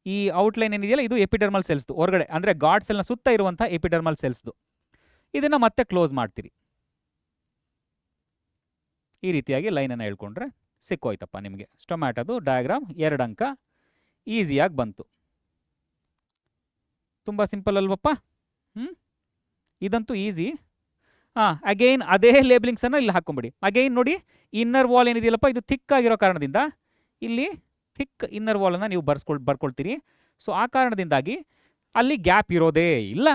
Speaker 1: ಈ ಔಟ್ಲೈನ್ ಏನಿದೆಯಲ್ಲ ಇದು ಎಪಿಡರ್ಮಲ್ ಸೆಲ್ಸ್ದು ಹೊರಗಡೆ, ಅಂದರೆ ಗಾರ್ಡ್ ಸೆಲ್ನ ಸುತ್ತ ಇರುವಂಥ ಎಪಿಡರ್ಮಲ್ ಸೆಲ್ಸ್ದು. ಇದನ್ನು ಮತ್ತೆ ಕ್ಲೋಸ್ ಮಾಡ್ತೀರಿ. ಈ ರೀತಿಯಾಗಿ ಲೈನನ್ನು ಹೇಳ್ಕೊಂಡ್ರೆ ಸಿಕ್ಕೋಯ್ತಪ್ಪ ನಿಮಗೆ. ಸ್ಟೊಮ್ಯಾಟೋದು ಡಯಾಗ್ರಾಮ್ 2 ಅಂಕ ಈಸಿಯಾಗಿ ಬಂತು. ತುಂಬ ಸಿಂಪಲ್ ಅಲ್ವಪ್ಪ? ಇದಂತೂ ಈಸಿ. ಅಗೈನ್ ಅದೇ ಲೇಬಲಿಂಗ್ಸನ್ನು ಇಲ್ಲಿ ಹಾಕೊಂಬಿಡಿ. ಅಗೈನ್ ನೋಡಿ, ಇನ್ನರ್ ವಾಲ್ ಏನಿದೆಯಲ್ಲಪ್ಪ ಇದು ಥಿಕ್ ಆಗಿರೋ ಕಾರಣದಿಂದ ಇಲ್ಲಿ ಥಿಕ್ ಇನ್ನರ್ ವಾಲನ್ನು ನೀವು ಬರ್ಕೊಳ್ತೀರಿ. ಸೊ ಆ ಕಾರಣದಿಂದಾಗಿ ಅಲ್ಲಿ ಗ್ಯಾಪ್ ಇರೋದೇ ಇಲ್ಲ.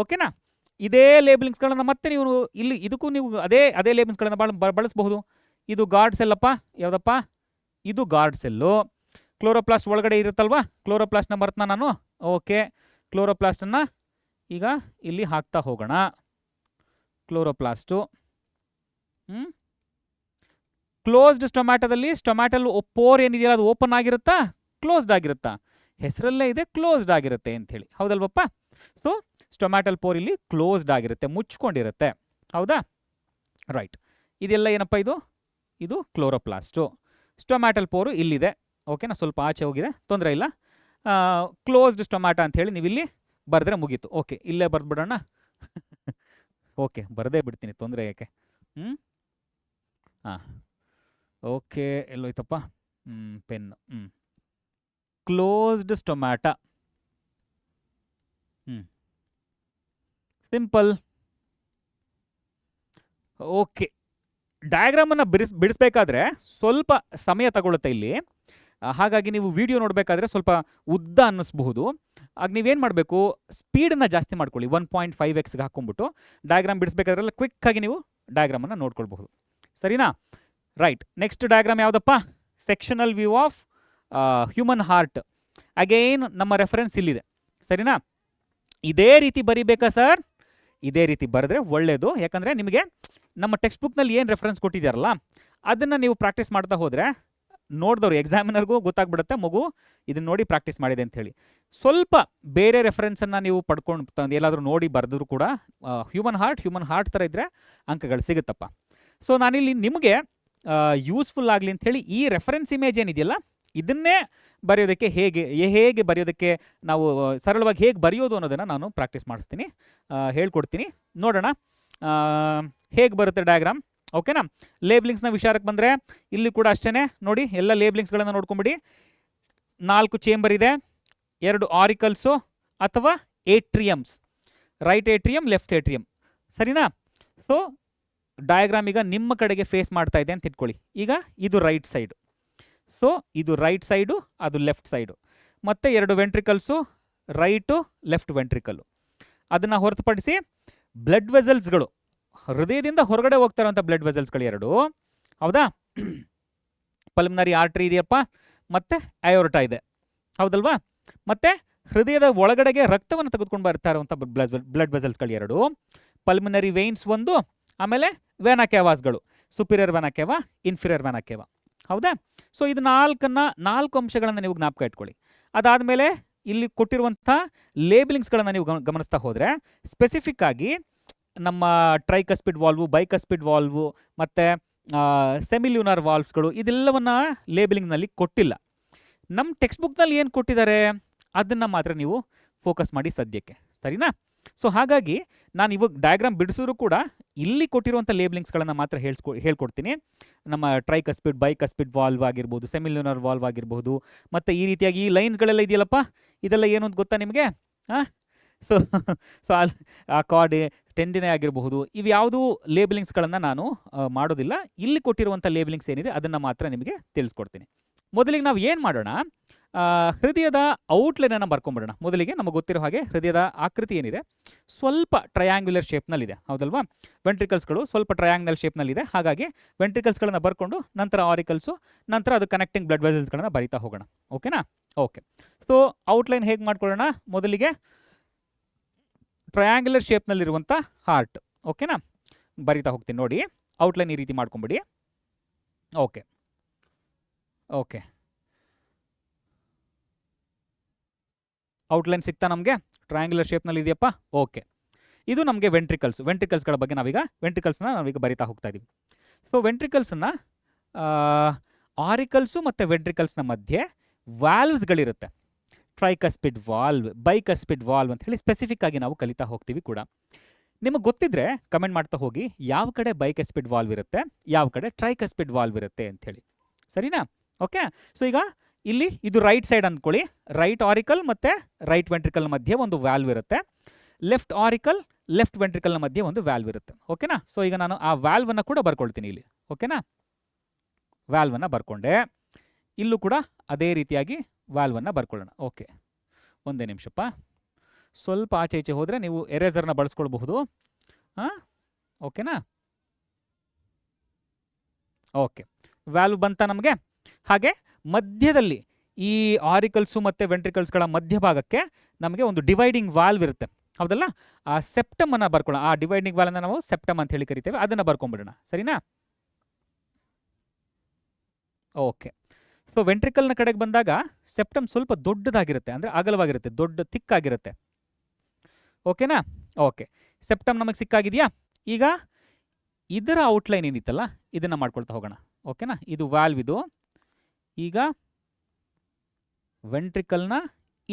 Speaker 1: ಓಕೆನಾ? ಇದೇ ಲೇಬಲಿಂಗ್ಸ್ಗಳನ್ನು ಮತ್ತೆ ನೀವು ಇಲ್ಲಿ ಇದಕ್ಕೂ ನೀವು ಅದೇ ಲೇಬಲಿಂಗ್ಸ್ಗಳನ್ನು ಬಳಸಬಹುದು. ಇದು ಗಾರ್ಡ್ ಸೆಲ್ಲಪ್ಪ. ಯಾವುದಪ್ಪ? ಇದು ಗಾರ್ಡ್ ಸೆಲ್ಲು. ಕ್ಲೋರೋಪ್ಲಾಸ್ಟ್ ಒಳಗಡೆ ಇರುತ್ತಲ್ವಾ? ಕ್ಲೋರೋಪ್ಲಾಸ್ಟ್ನ ಮರ್ತನ ನಾನು. ಓಕೆ, ಕ್ಲೋರೋಪ್ಲಾಸ್ಟನ್ನು ಈಗ ಇಲ್ಲಿ ಹಾಕ್ತಾ ಹೋಗೋಣ. ಕ್ಲೋರೋಪ್ಲಾಸ್ಟು. ಕ್ಲೋಸ್ಡ್ ಸ್ಟೊಮ್ಯಾಟೋದಲ್ಲಿ ಸ್ಟೊಮ್ಯಾಟಲ್ ಪೋರ್ ಏನಿದೆಯಲ್ಲ ಅದು ಓಪನ್ ಆಗಿರುತ್ತಾ, ಕ್ಲೋಸ್ಡ್ ಆಗಿರುತ್ತಾ? ಹೆಸರಲ್ಲೇ ಇದೆ ಕ್ಲೋಸ್ಡ್ ಆಗಿರುತ್ತೆ ಅಂಥೇಳಿ, ಹೌದಲ್ವಪ್ಪ? ಸೊ ಸ್ಟೊಮ್ಯಾಟಲ್ ಪೋರ್ ಇಲ್ಲಿ ಕ್ಲೋಸ್ಡ್ ಆಗಿರುತ್ತೆ, ಮುಚ್ಕೊಂಡಿರುತ್ತೆ. ಹೌದಾ? ರೈಟ್. ಇದೆಲ್ಲ ಏನಪ್ಪ ಇದು? ಇದು ಕ್ಲೋರೋಪ್ಲಾಸ್ಟು. ಸ್ಟೊಮ್ಯಾಟಲ್ ಪೋರು ಇಲ್ಲಿದೆ. ಓಕೆನಾ? ಸ್ವಲ್ಪ ಆಚೆ ಹೋಗಿದೆ, ತೊಂದರೆ ಇಲ್ಲ. ಕ್ಲೋಸ್ಡ್ ಸ್ಟೊಮ್ಯಾಟ ಅಂಥೇಳಿ ನೀವು ಇಲ್ಲಿ ಬರೆದ್ರೆ ಮುಗೀತು. ಓಕೆ, ಇಲ್ಲೇ ಬರೆದ್ಬಿಡೋಣ. ಓಕೆ, ಬರದೇ ಬಿಡ್ತೀನಿ, ತೊಂದರೆ ಯಾಕೆ? ಓಕೆ, ಎಲ್ಲೋಯ್ತಪ್ಪ pen? Closed stomata. Simple. Okay, ಡಯಾಗ್ರಾಮನ್ನು ಬಿಡಿಸ್ಬೇಕಾದ್ರೆ ಸ್ವಲ್ಪ ಸಮಯ ತಗೊಳುತ್ತೆ ಇಲ್ಲಿ. ಹಾಗಾಗಿ ನೀವು ವಿಡಿಯೋ ನೋಡಬೇಕಾದ್ರೆ ಸ್ವಲ್ಪ ಉದ್ದ ಅನ್ನಿಸ್ಬಹುದು. ಆಗ ನೀವೇನು ಮಾಡಬೇಕು? ಸ್ಪೀಡನ್ನು ಜಾಸ್ತಿ ಮಾಡ್ಕೊಳ್ಳಿ. 1.5x ಹಾಕ್ಕೊಂಬಿಟ್ಟು ಡಯಾಗ್ರಾಮ್ ಬಿಡಿಸ್ಬೇಕಾದ್ರೆಲ್ಲ ಕ್ವಿಕ್ಕಾಗಿ ನೀವು ಡಯಾಗ್ರಾಮನ್ನು ನೋಡ್ಕೊಳ್ಬಹುದು. ಸರಿನಾ? ರೈಟ್. ನೆಕ್ಸ್ಟ್ ಡಯಾಗ್ರಾಮ್ ಯಾವುದಪ್ಪ? Sectional view of human heart. Again ನಮ್ಮ ರೆಫರೆನ್ಸ್ ಇಲ್ಲಿದೆ. ಸರಿನಾ? ಇದೇ ರೀತಿ ಬರಿಬೇಕಾ ಸರ್? ಇದೇ ರೀತಿ ಬರೆದ್ರೆ ಒಳ್ಳೆಯದು. ಯಾಕಂದರೆ ನಿಮಗೆ ನಮ್ಮ ಟೆಕ್ಸ್ಟ್ ಬುಕ್ನಲ್ಲಿ ಏನು ರೆಫರೆನ್ಸ್ ಕೊಟ್ಟಿದ್ದಾರಲ್ಲ ಅದನ್ನು ನೀವು ಪ್ರಾಕ್ಟೀಸ್ ಮಾಡ್ತಾ ಹೋದರೆ ನೋಡಿದವರು ಎಕ್ಸಾಮಿನರ್ಗೂ ಗೊತ್ತಾಗ್ಬಿಡುತ್ತೆ ಮಗು ಇದನ್ನು ನೋಡಿ ಪ್ರಾಕ್ಟೀಸ್ ಮಾಡಿದೆ ಅಂಥೇಳಿ. ಸ್ವಲ್ಪ ಬೇರೆ ರೆಫರೆನ್ಸನ್ನು ನೀವು ಪಡ್ಕೊಂಡು ತಂದು ಎಲ್ಲಾದರೂ ನೋಡಿ ಬರೆದ್ರು ಕೂಡ ಹ್ಯೂಮನ್ ಹಾರ್ಟ್ ಥರ ಇದ್ದರೆ ಅಂಕಗಳು ಸಿಗುತ್ತಪ್ಪ. ಸೊ ನಾನಿಲ್ಲಿ ನಿಮಗೆ ಯೂಸ್ಫುಲ್ ಆಗಲಿ ಅಂಥೇಳಿ ಈ ರೆಫರೆನ್ಸ್ ಇಮೇಜ್ ಏನಿದೆಯಲ್ಲ ಇದನ್ನೇ ಬರೆಯೋದಕ್ಕೆ ಹೇಗೆ ಬರೆಯೋದಕ್ಕೆ ನಾವು ಸರಳವಾಗಿ ಹೇಗೆ ಬರೆಯೋದು ಅನ್ನೋದನ್ನು ನಾನು ಪ್ರಾಕ್ಟೀಸ್ ಮಾಡಿಸ್ತೀನಿ, ಹೇಳ್ಕೊಡ್ತೀನಿ. ನೋಡೋಣ ಹೇಗೆ ಬರುತ್ತೆ ಡಯಾಗ್ರಾಮ್. ಓಕೆನಾ? ಲೇಬ್ಲಿಂಗ್ಸ್ನ ವಿಚಾರಕ್ಕೆ ಬಂದರೆ ಇಲ್ಲಿ ಕೂಡ ಅಷ್ಟೇ ನೋಡಿ, ಎಲ್ಲ ಲೇಬ್ಲಿಂಗ್ಸ್ಗಳನ್ನು ನೋಡ್ಕೊಂಬಿಡಿ. 4 ಚೇಂಬರ್ ಇದೆ, 2 ಆರಿಕಲ್ಸು ಅಥವಾ ಏಟ್ರಿಯಮ್ಸ್, ರೈಟ್ ಏಟ್ರಿಯಮ್, ಲೆಫ್ಟ್ ಏಟ್ರಿಯಮ್. ಸರಿನಾ? ಸೊ ಡಯಾಗ್ರಾಮ್ ಈಗ ನಿಮ್ಮ ಕಡೆಗೆ ಫೇಸ್ ಮಾಡ್ತಾ ಇದೆ ಅಂತ ಇಟ್ಕೊಳ್ಳಿ. ಈಗ ಇದು ರೈಟ್ ಸೈಡು, ಸೊ ಇದು ರೈಟ್ ಸೈಡು, ಅದು ಲೆಫ್ಟ್ ಸೈಡು. ಮತ್ತು 2 ವೆಂಟ್ರಿಕಲ್ಸು, ರೈಟು ಲೆಫ್ಟ್ ವೆಂಟ್ರಿಕಲ್ಲು. ಅದನ್ನು ಹೊರತುಪಡಿಸಿ ಬ್ಲಡ್ ವೆಸಲ್ಸ್ಗಳು, ಹೃದಯದಿಂದ ಹೊರಗಡೆ ಹೋಗ್ತಾ ಇರುವಂಥ ಬ್ಲಡ್ ವೆಸಲ್ಸ್ಗಳು 2. ಹೌದಾ? ಪಲ್ಮನರಿ ಆರ್ಟ್ರಿ ಇದೆಯಪ್ಪ, ಮತ್ತು ಅಯೋರ್ಟಾ ಇದೆ. ಹೌದಲ್ವಾ? ಮತ್ತು ಹೃದಯದ ಒಳಗಡೆಗೆ ರಕ್ತವನ್ನು ತೆಗೆದುಕೊಂಡು ಬರ್ತಾ ಇರುವಂಥ ಬ್ಲಡ್ ವೆಸಲ್ಸ್ಗಳು 2. ಪಲ್ಮನರಿ ವೇನ್ಸ್ 1, ಆಮೇಲೆ ವೆನಾ ಕೇವಾಸ್ಗಳು, ಸುಪೀರಿಯರ್ ವೆನಾ ಕೇವಾ, ಇನ್ಫೀರಿಯರ್ ವೆನಾ ಕೇವಾ. ಹೌದಾ? ಸೊ ಇದು 4 ಅಂಶಗಳನ್ನು ನೀವು ಜ್ಞಾಪಕ ಇಟ್ಕೊಳ್ಳಿ. ಅದಾದಮೇಲೆ ಇಲ್ಲಿ ಕೊಟ್ಟಿರುವಂಥ ಲೇಬಲಿಂಗ್ಸ್ಗಳನ್ನು ನೀವು ಗಮನಿಸ್ತಾ ಹೋದರೆ ಸ್ಪೆಸಿಫಿಕ್ ಆಗಿ ನಮ್ಮ ಟ್ರೈಕಸ್ಪಿಡ್ ವಾಲ್ವು, ಬೈಕಸ್ಪಿಡ್ ವಾಲ್ವು ಮತ್ತು ಸೆಮಿಲ್ಯೂನಾರ್ ವಾಲ್ವ್ಸ್ಗಳು ಇದೆಲ್ಲವನ್ನು ಲೇಬಲಿಂಗ್ನಲ್ಲಿ ಕೊಟ್ಟಿಲ್ಲ. ನಮ್ಮ ಟೆಕ್ಸ್ಟ್ ಬುಕ್ನಲ್ಲಿ ಏನು ಕೊಟ್ಟಿದ್ದಾರೆ ಅದನ್ನು ಮಾತ್ರ ನೀವು ಫೋಕಸ್ ಮಾಡಿ ಸದ್ಯಕ್ಕೆ, ಸರಿನಾ? ಸೊ ಹಾಗಾಗಿ ನಾನು ಇವಾಗ ಡಯಾಗ್ರಾಮ್ ಬಿಡಿಸಿದ್ರು ಕೂಡ ಇಲ್ಲಿ ಕೊಟ್ಟಿರುವಂಥ ಲೇಬಲಿಂಗ್ಸ್ಗಳನ್ನು ಮಾತ್ರ ಹೇಳ್ಕೊಡ್ತೀನಿ. ನಮ್ಮ ಟ್ರೈಕಸ್ಪಿಡ್, ಬೈಕಸ್ಪಿಡ್ ವಾಲ್ವ್ ಆಗಿರ್ಬೋದು, ಸೆಮಿಲ್ಯೂನರ್ ವಾಲ್ವ್ ಆಗಿರ್ಬೋದು, ಮತ್ತು ಈ ರೀತಿಯಾಗಿ ಈ ಲೈನ್ಸ್ಗಳೆಲ್ಲ ಇದೆಯಲ್ಲಪ್ಪ, ಇದೆಲ್ಲ ಏನು ಅಂತ ಗೊತ್ತಾ ನಿಮಗೆ? ಹಾಂ, ಸೊ ಸೊ ಆ ಕಾರ್ಡ್ ಟೆಂಡಿನೆ ಆಗಿರಬಹುದು, ಇವು ಯಾವುದೂ ಲೇಬಲಿಂಗ್ಸ್ಗಳನ್ನು ನಾನು ಮಾಡೋದಿಲ್ಲ. ಇಲ್ಲಿ ಕೊಟ್ಟಿರುವಂಥ ಲೇಬಲಿಂಗ್ಸ್ ಏನಿದೆ ಅದನ್ನು ಮಾತ್ರ ನಿಮಗೆ ತಿಳಿಸ್ಕೊಡ್ತೀನಿ. ಮೊದಲಿಗೆ ನಾವು ಏನು ಮಾಡೋಣ, ಹೃದಯದ ಔಟ್ಲೈನನ್ನು ಬರ್ಕೊಂಬಿಡೋಣ. ಮೊದಲಿಗೆ ನಮಗೆ ಗೊತ್ತಿರೋ ಹಾಗೆ ಹೃದಯದ ಆಕೃತಿ ಏನಿದೆ ಸ್ವಲ್ಪ ಟ್ರಯಾಂಗ್ಯುಲರ್ ಶೇಪ್ನಲ್ಲಿದೆ, ಹೌದಲ್ವಾ? ವೆಂಟ್ರಿಕಲ್ಸ್ಗಳು ಸ್ವಲ್ಪ ಟ್ರಯಾಂಗ್ಯುಲರ್ ಶೇಪ್ನಲ್ಲಿದೆ. ಹಾಗಾಗಿ ವೆಂಟ್ರಿಕಲ್ಸ್ಗಳನ್ನು ಬರ್ಕೊಂಡು ನಂತರ ಆರಿಕಲ್ಸು, ನಂತರ ಅದು ಕನೆಕ್ಟಿಂಗ್ ಬ್ಲಡ್ ವೆಸಲ್ಸ್ಗಳನ್ನು ಬರಿತಾ ಹೋಗೋಣ. ಓಕೆನಾ? ಓಕೆ. ಸೊ ಔಟ್ಲೈನ್ ಹೇಗೆ ಮಾಡ್ಕೊಳ್ಳೋಣ? ಮೊದಲಿಗೆ ಟ್ರಯಾಂಗ್ಯುಲರ್ ಶೇಪ್ನಲ್ಲಿರುವಂಥ ಹಾರ್ಟ್, ಓಕೆನಾ, ಬರಿತಾ ಹೋಗ್ತೀನಿ ನೋಡಿ. ಔಟ್ಲೈನ್ ಈ ರೀತಿ ಮಾಡ್ಕೊಂಬಿಡಿ. ಓಕೆ ಓಕೆ, ಔಟ್ಲೈನ್ ಸಿಗ್ತಾ ನಮಗೆ? ಟ್ರಯಾಂಗ್ಯುಲರ್ ಶೇಪ್ನಲ್ಲಿ ಇದೆಯಪ್ಪ? ಓಕೆ. ಇದು ನಮಗೆ ವೆಂಟ್ರಿಕಲ್ಸ್ಗಳ ಬಗ್ಗೆ ನಾವೀಗ ಬರಿತಾ ಹೋಗ್ತಾ ಇದ್ದೀವಿ. ಸೊ ವೆಂಟ್ರಿಕಲ್ಸನ್ನು ಆರಿಕಲ್ಸು ಮತ್ತು ವೆಂಟ್ರಿಕಲ್ಸ್ನ ಮಧ್ಯೆ ವ್ಯಾಲ್ವ್ಸ್ಗಳಿರುತ್ತೆ. ಟ್ರೈಕಸ್ಪಿಡ್ ವಾಲ್ವ್, ಬೈಕಸ್ಪಿಡ್ ವಾಲ್ವ್ ಅಂತ ಹೇಳಿ ಸ್ಪೆಸಿಫಿಕ್ ಆಗಿ ನಾವು ಕಲಿತಾ ಹೋಗ್ತೀವಿ ಕೂಡ. ನಿಮಗೆ ಗೊತ್ತಿದ್ರೆ ಕಮೆಂಟ್ ಮಾಡ್ತಾ ಹೋಗಿ ಯಾವ ಕಡೆ ಬೈಕಸ್ಪಿಡ್ ವಾಲ್ವ್ ಇರುತ್ತೆ, ಯಾವ ಕಡೆ ಟ್ರೈಕಸ್ಪಿಡ್ ವಾಲ್ವ್ ಇರುತ್ತೆ ಅಂಥೇಳಿ, ಸರಿನಾ? ಓಕೆ. ಸೊ ಈಗ ಇಲ್ಲಿ ಇದು ರೈಟ್ ಸೈಡ್ ಅಂದ್ಕೊಳ್ಳಿ. ರೈಟ್ ಆರಿಕಲ್ ಮತ್ತು ರೈಟ್ ವೆಂಟ್ರಿಕಲ್ನ ಮಧ್ಯೆ ಒಂದು ವ್ಯಾಲ್ವ್ ಇರುತ್ತೆ. ಲೆಫ್ಟ್ ಆರಿಕಲ್, ಲೆಫ್ಟ್ ವೆಂಟ್ರಿಕಲ್ನ ಮಧ್ಯೆ ಒಂದು ವ್ಯಾಲ್ವ್ ಇರುತ್ತೆ. ಓಕೆನಾ? ಸೊ ಈಗ ನಾನು ಆ ವ್ಯಾಲ್ವನ್ನು ಕೂಡ ಬರ್ಕೊಳ್ತೀನಿ ಇಲ್ಲಿ. ಓಕೆನಾ? ವ್ಯಾಲ್ವನ್ನು ಬರ್ಕೊಂಡೆ. ಇಲ್ಲೂ ಕೂಡ ಅದೇ ರೀತಿಯಾಗಿ ವ್ಯಾಲ್ವನ್ನು ಬರ್ಕೊಳ್ಳೋಣ. ಓಕೆ, ಒಂದೇ ನಿಮಿಷಪ್ಪ. ಸ್ವಲ್ಪ ಆಚೆ ಈಚೆ ಹೋದರೆ ನೀವು ಎರೇಸರ್ನ ಬಳಸ್ಕೊಳ್ಬಹುದು. ಹಾಂ, ಓಕೆನಾ? ಓಕೆ, ವ್ಯಾಲ್ವ್ ಬಂತ ನಮಗೆ. ಹಾಗೆ ಮಧ್ಯದಲ್ಲಿ ಈ ಆರಿಕಲ್ಸು ಮತ್ತು ವೆಂಟ್ರಿಕಲ್ಸ್ಗಳ ಮಧ್ಯಭಾಗಕ್ಕೆ ನಮಗೆ ಒಂದು ಡಿವೈಡಿಂಗ್ ವಾಲ್ವ್ ಇರುತ್ತೆ, ಹೌದಲ್ಲ? ಆ ಸೆಪ್ಟಮನ್ನು ಬರ್ಕೊಳ್ಳೋಣ. ಆ ಡಿವೈಡಿಂಗ್ ವಾಲ್ವನ್ನ ನಾವು ಸೆಪ್ಟಮ್ ಅಂತ ಹೇಳಿ ಕರಿತೇವೆ. ಅದನ್ನು ಬರ್ಕೊಂಡ್ಬಿಡೋಣ, ಸರಿನಾ? ಓಕೆ. ಸೊ ವೆಂಟ್ರಿಕಲ್ನ ಕಡೆಗೆ ಬಂದಾಗ ಸೆಪ್ಟಮ್ ಸ್ವಲ್ಪ ದೊಡ್ಡದಾಗಿರುತ್ತೆ, ಅಂದರೆ ಅಗಲವಾಗಿರುತ್ತೆ, ದೊಡ್ಡ ತಿಕ್ಕಾಗಿರುತ್ತೆ. ಓಕೆನಾ? ಓಕೆ, ಸೆಪ್ಟಮ್ ನಮಗೆ ಸಿಕ್ಕಾಗಿದೆಯಾ? ಈಗ ಇದರ ಔಟ್ಲೈನ್ ಏನಿತ್ತಲ್ಲ ಇದನ್ನು ಮಾಡ್ಕೊಳ್ತಾ ಹೋಗೋಣ. ಓಕೆನಾ? ಇದು ವಾಲ್ವ್. ಇದು ಈಗ ವೆಂಟ್ರಿಕಲ್ನ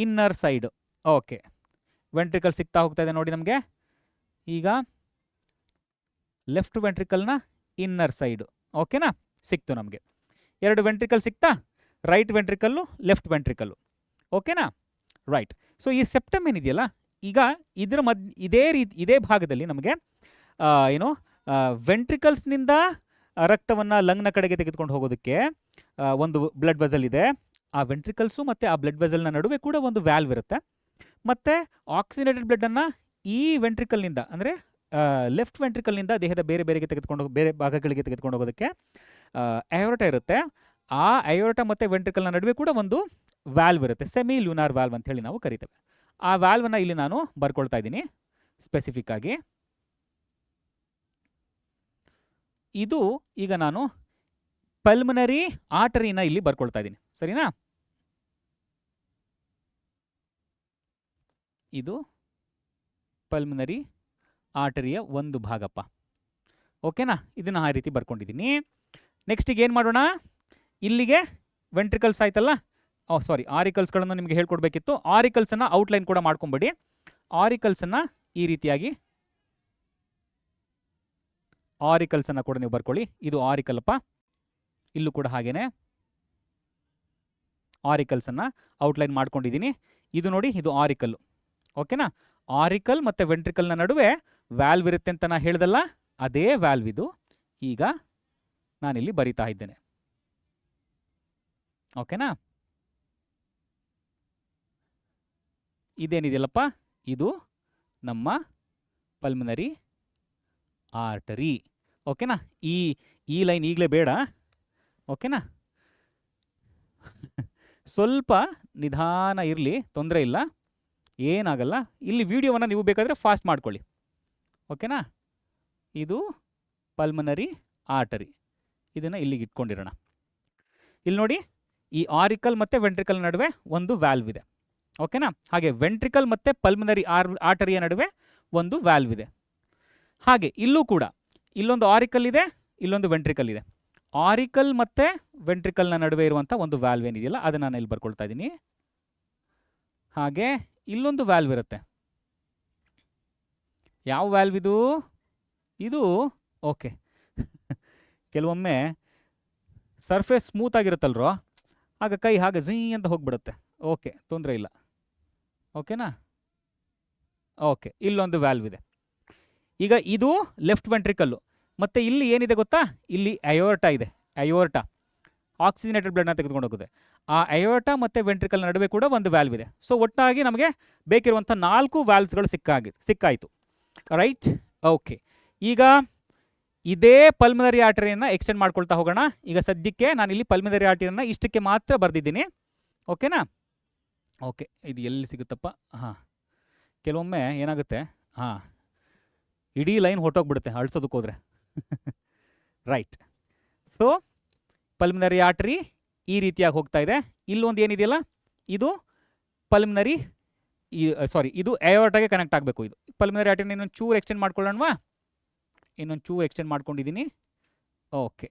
Speaker 1: ಇನ್ನರ್ ಸೈಡು. ಓಕೆ, ವೆಂಟ್ರಿಕಲ್ ಸಿಗ್ತಾ ಹೋಗ್ತಾ ಇದೆ ನೋಡಿ ನಮಗೆ. ಈಗ ಲೆಫ್ಟ್ ವೆಂಟ್ರಿಕಲ್ನ ಇನ್ನರ್ ಸೈಡು. ಓಕೆನಾ? ಸಿಕ್ತು ನಮಗೆ. ಎರಡು ವೆಂಟ್ರಿಕಲ್ ಸಿಕ್ತಾ? Right ventricle, left ventricle. ಓಕೆನಾ? ರೈಟ್. ಸೊ ಈ ಸೆಪ್ಟಮ್ ಏನಿದೆಯಲ್ಲ, ಈಗ ಇದರ ಇದೇ ಭಾಗದಲ್ಲಿ ನಮಗೆ ಏನು ವೆಂಟ್ರಿಕಲ್ಸ್ನಿಂದ ರಕ್ತವನ್ನು ಲಂಗ್ನ ಕಡೆಗೆ ತೆಗೆದುಕೊಂಡು ಹೋಗೋದಕ್ಕೆ ಒಂದು ಬ್ಲಡ್ ವೆಸಲ್ ಇದೆ. ಆ ವೆಂಟ್ರಿಕಲ್ಸು ಮತ್ತು ಆ ಬ್ಲಡ್ ವೆಸಲ್ನ ನಡುವೆ ಕೂಡ ಒಂದು ವ್ಯಾಲ್ವ್ ಇರುತ್ತೆ. ಮತ್ತು ಆಕ್ಸಿಜನೇಟೆಡ್ ಬ್ಲಡ್ಡನ್ನು ಈ ವೆಂಟ್ರಿಕಲ್ನಿಂದ, ಅಂದರೆ ಲೆಫ್ಟ್ ವೆಂಟ್ರಿಕಲ್ನಿಂದ ದೇಹದ ಬೇರೆ ಭಾಗಗಳಿಗೆ ತೆಗೆದುಕೊಂಡು ಹೋಗೋದಕ್ಕೆ ಅಯೋರ್ಟ ಇರುತ್ತೆ. ಆ ಅಯೋರ್ಟ ಮತ್ತು ವೆಂಟ್ರಿಕಲ್ನ ನಡುವೆ ಕೂಡ ಒಂದು ವ್ಯಾಲ್ವ್ ಇರುತ್ತೆ, ಸೆಮಿ ಲ್ಯೂನಾರ್ ವ್ಯಾಲ್ವ್ ಅಂತ ಹೇಳಿ ನಾವು ಕರಿತೇವೆ. ಆ ವ್ಯಾಲ್ವನ್ನು ಇಲ್ಲಿ ನಾನು ಬರ್ಕೊಳ್ತಾ ಇದ್ದೀನಿ ಸ್ಪೆಸಿಫಿಕ್ ಆಗಿ. ಇದು ಈಗ ನಾನು ಪಲ್ಮನರಿ ಆರ್ಟರಿನ ಇಲ್ಲಿ ಬರ್ಕೊಳ್ತಾ ಇದ್ದೀನಿ, ಸರಿನಾ? ಇದು ಪಲ್ಮನರಿ ಆರ್ಟರಿಯ ಒಂದು ಭಾಗಪ್ಪ. ಓಕೆನಾ? ಇದನ್ನು ಆ ರೀತಿ ಬರ್ಕೊಂಡಿದ್ದೀನಿ. ನೆಕ್ಸ್ಟಿಗೆ ಏನು ಮಾಡೋಣ? ಇಲ್ಲಿಗೆ ವೆಂಟ್ರಿಕಲ್ಸ್ ಆಯ್ತಲ್ಲ, ಆರಿಕಲ್ಸ್ಗಳನ್ನು ನಿಮಗೆ ಹೇಳ್ಕೊಡ್ಬೇಕಿತ್ತು. ಆರಿಕಲ್ಸನ್ನು ಔಟ್ಲೈನ್ ಕೂಡ ಮಾಡ್ಕೊಂಬಿಡಿ. ಆರಿಕಲ್ಸನ್ನು ಈ ರೀತಿಯಾಗಿ ಆರಿಕಲ್ಸನ್ನು ಕೂಡ ನೀವು ಬರ್ಕೊಳ್ಳಿ. ಇದು ಆರಿಕಲ್ಪ್ಪ. ಇಲ್ಲೂ ಕೂಡ ಹಾಗೇನೆ ಆರಿಕಲ್ಸನ್ನು ಔಟ್ಲೈನ್ ಮಾಡ್ಕೊಂಡಿದ್ದೀನಿ. ಇದು ನೋಡಿ, ಇದು ಆರಿಕಲ್ಲು. ಓಕೆನಾ? ಆರಿಕಲ್ ಮತ್ತು ವೆಂಟ್ರಿಕಲ್ನ ನಡುವೆ ವ್ಯಾಲ್ವ್ ಇರುತ್ತೆ ಅಂತ ನಾನು ಹೇಳ್ದಲ್ಲ, ಅದೇ ವ್ಯಾಲ್ವ್ ಇದು. ಈಗ ನಾನಿಲ್ಲಿ ಬರಿತಾ ಇದ್ದೇನೆ. ಓಕೆನಾ? ಇದೇನಿದೆಯಲ್ಲಪ್ಪ, ಇದು ನಮ್ಮ ಪಲ್ಮನರಿ ಆರ್ಟರಿ. ಓಕೆನಾ? ಈ ಲೈನ್ ಈಗಲೇ ಬೇಡ. ಓಕೆನಾ? ಸ್ವಲ್ಪ ನಿಧಾನ ಇರಲಿ, ತೊಂದರೆ ಇಲ್ಲ, ಏನಾಗಲ್ಲ. ಇಲ್ಲಿ ವಿಡಿಯೋವನ್ನು ನೀವು ಬೇಕಾದರೆ ಫಾಸ್ಟ್ ಮಾಡ್ಕೊಳ್ಳಿ. ಓಕೆನಾ? ಇದು ಪಲ್ಮನರಿ ಆರ್ಟರಿ. ಇದನ್ನು ಇಲ್ಲಿಗೆ ಇಟ್ಕೊಂಡಿರೋಣ. ಇಲ್ಲಿ ನೋಡಿ, ಈ ಆರಿಕಲ್ ಮತ್ತು ವೆಂಟ್ರಿಕಲ್ ನಡುವೆ ಒಂದು ವ್ಯಾಲ್ವ್ ಇದೆ. ಓಕೆನಾ? ಹಾಗೆ ವೆಂಟ್ರಿಕಲ್ ಮತ್ತು ಪಲ್ಮನರಿ ಆರ್ಟರಿಯ ನಡುವೆ ಒಂದು ವ್ಯಾಲ್ವ್ ಇದೆ. ಹಾಗೆ ಇಲ್ಲೂ ಕೂಡ ಇಲ್ಲೊಂದು ಆರಿಕಲ್ ಇದೆ, ಇಲ್ಲೊಂದು ವೆಂಟ್ರಿಕಲ್ ಇದೆ. ಆರಿಕಲ್ ಮತ್ತು ವೆಂಟ್ರಿಕಲ್ನ ನಡುವೆ ಇರುವಂಥ ಒಂದು ವ್ಯಾಲ್ವ್ ಏನಿದೆಯಲ್ಲ ಅದನ್ನು ನಾನು ಇಲ್ಲಿ ಬರ್ಕೊಳ್ತಾ ಇದ್ದೀನಿ. ಹಾಗೆ ಇಲ್ಲೊಂದು ವ್ಯಾಲ್ವ್ ಇರುತ್ತೆ. ಯಾವ ವ್ಯಾಲ್ವ್ ಇದು? ಇದು ಓಕೆ ಕೆಲವೊಮ್ಮೆ ಸರ್ಫೇಸ್ ಸ್ಮೂತ್ ಆಗಿರುತ್ತಲ್ರೋ, ಆಗ ಕೈ ಹಾಗೆ ಝೀ ಅಂತ ಹೋಗ್ಬಿಡುತ್ತೆ. ಓಕೆ, ತೊಂದರೆ ಇಲ್ಲ. ಓಕೆನಾ? ಓಕೆ, ಇಲ್ಲೊಂದು ವ್ಯಾಲ್ವ್ ಇದೆ. ಈಗ ಇದು ಲೆಫ್ಟ್ ವೆಂಟ್ರಿಕಲ್ಲು. ಮತ್ತು ಇಲ್ಲಿ ಏನಿದೆ ಗೊತ್ತಾ? ಇಲ್ಲಿ ಅಯೋರ್ಟಾ ಇದೆ. ಅಯೋರ್ಟಾ ಆಕ್ಸಿಜನೇಟೆಡ್ ಬ್ಲಡ್ನ ತೆಗೆದುಕೊಂಡು ಹೋಗುತ್ತೆ. ಆ ಅಯೋರ್ಟಾ ಮತ್ತು ವೆಂಟ್ರಿಕಲ್ ನಡುವೆ ಕೂಡ ಒಂದು ವ್ಯಾಲ್ವ್ ಇದೆ. ಸೊ ಒಟ್ಟಾಗಿ ನಮಗೆ ಬೇಕಿರುವಂಥ 4 ವ್ಯಾಲ್ವ್ಸ್ಗಳು ಸಿಕ್ಕಾಯಿತು. ರೈಟ್? ಓಕೆ, ಈಗ ಇದೇ ಪಲ್ಮನರಿ ಆರ್ಟರಿಯನ್ನು ಎಕ್ಸ್ಟೆಂಡ್ ಮಾಡ್ಕೊಳ್ತಾ ಹೋಗೋಣ. ಈಗ ಸದ್ಯಕ್ಕೆ ನಾನು ಇಲ್ಲಿ ಪಲ್ಮನರಿ ಆರ್ಟರಿಯನ್ನು ಇಷ್ಟಕ್ಕೆ ಮಾತ್ರ ಬರೆದಿದ್ದೀನಿ. ಓಕೆನಾ? ಓಕೆ, ಇದು ಎಲ್ಲಿ ಸಿಗುತ್ತಪ್ಪ? ಹಾಂ, ಕೆಲವೊಮ್ಮೆ ಏನಾಗುತ್ತೆ, ಹಾಂ, ಇಡೀ ಲೈನ್ ಹೊಟ್ಟೋಗ್ಬಿಡುತ್ತೆ ಅಳಿಸೋದಕ್ಕೆ ಹೋದರೆ. ರೈಟ್. ಸೊ ಪಲ್ಮನರಿ ಆರ್ಟರಿ ಈ ರೀತಿಯಾಗಿ ಹೋಗ್ತಾ ಇದೆ. ಇಲ್ಲೊಂದು ಏನಿದೆಯಲ್ಲ, ಇದು ಪಲ್ಮನರಿ, ಇದು ಅಯೋರ್ಟಾಗೆ ಕನೆಕ್ಟ್ ಆಗಬೇಕು. ಇದು ಪಲ್ಮನರಿ ಆರ್ಟರಿನ ಇನ್ನೊಂದು ಚೂರು ಎಕ್ಸ್ಟೆಂಡ್ ಮಾಡ್ಕೊಳ್ಳೋಣವಾ? ಇನ್ನೊಂದು ಚೂರು ಎಕ್ಸ್ಟೆಂಡ್ ಮಾಡ್ಕೊಂಡಿದ್ದೀನಿ. Okay,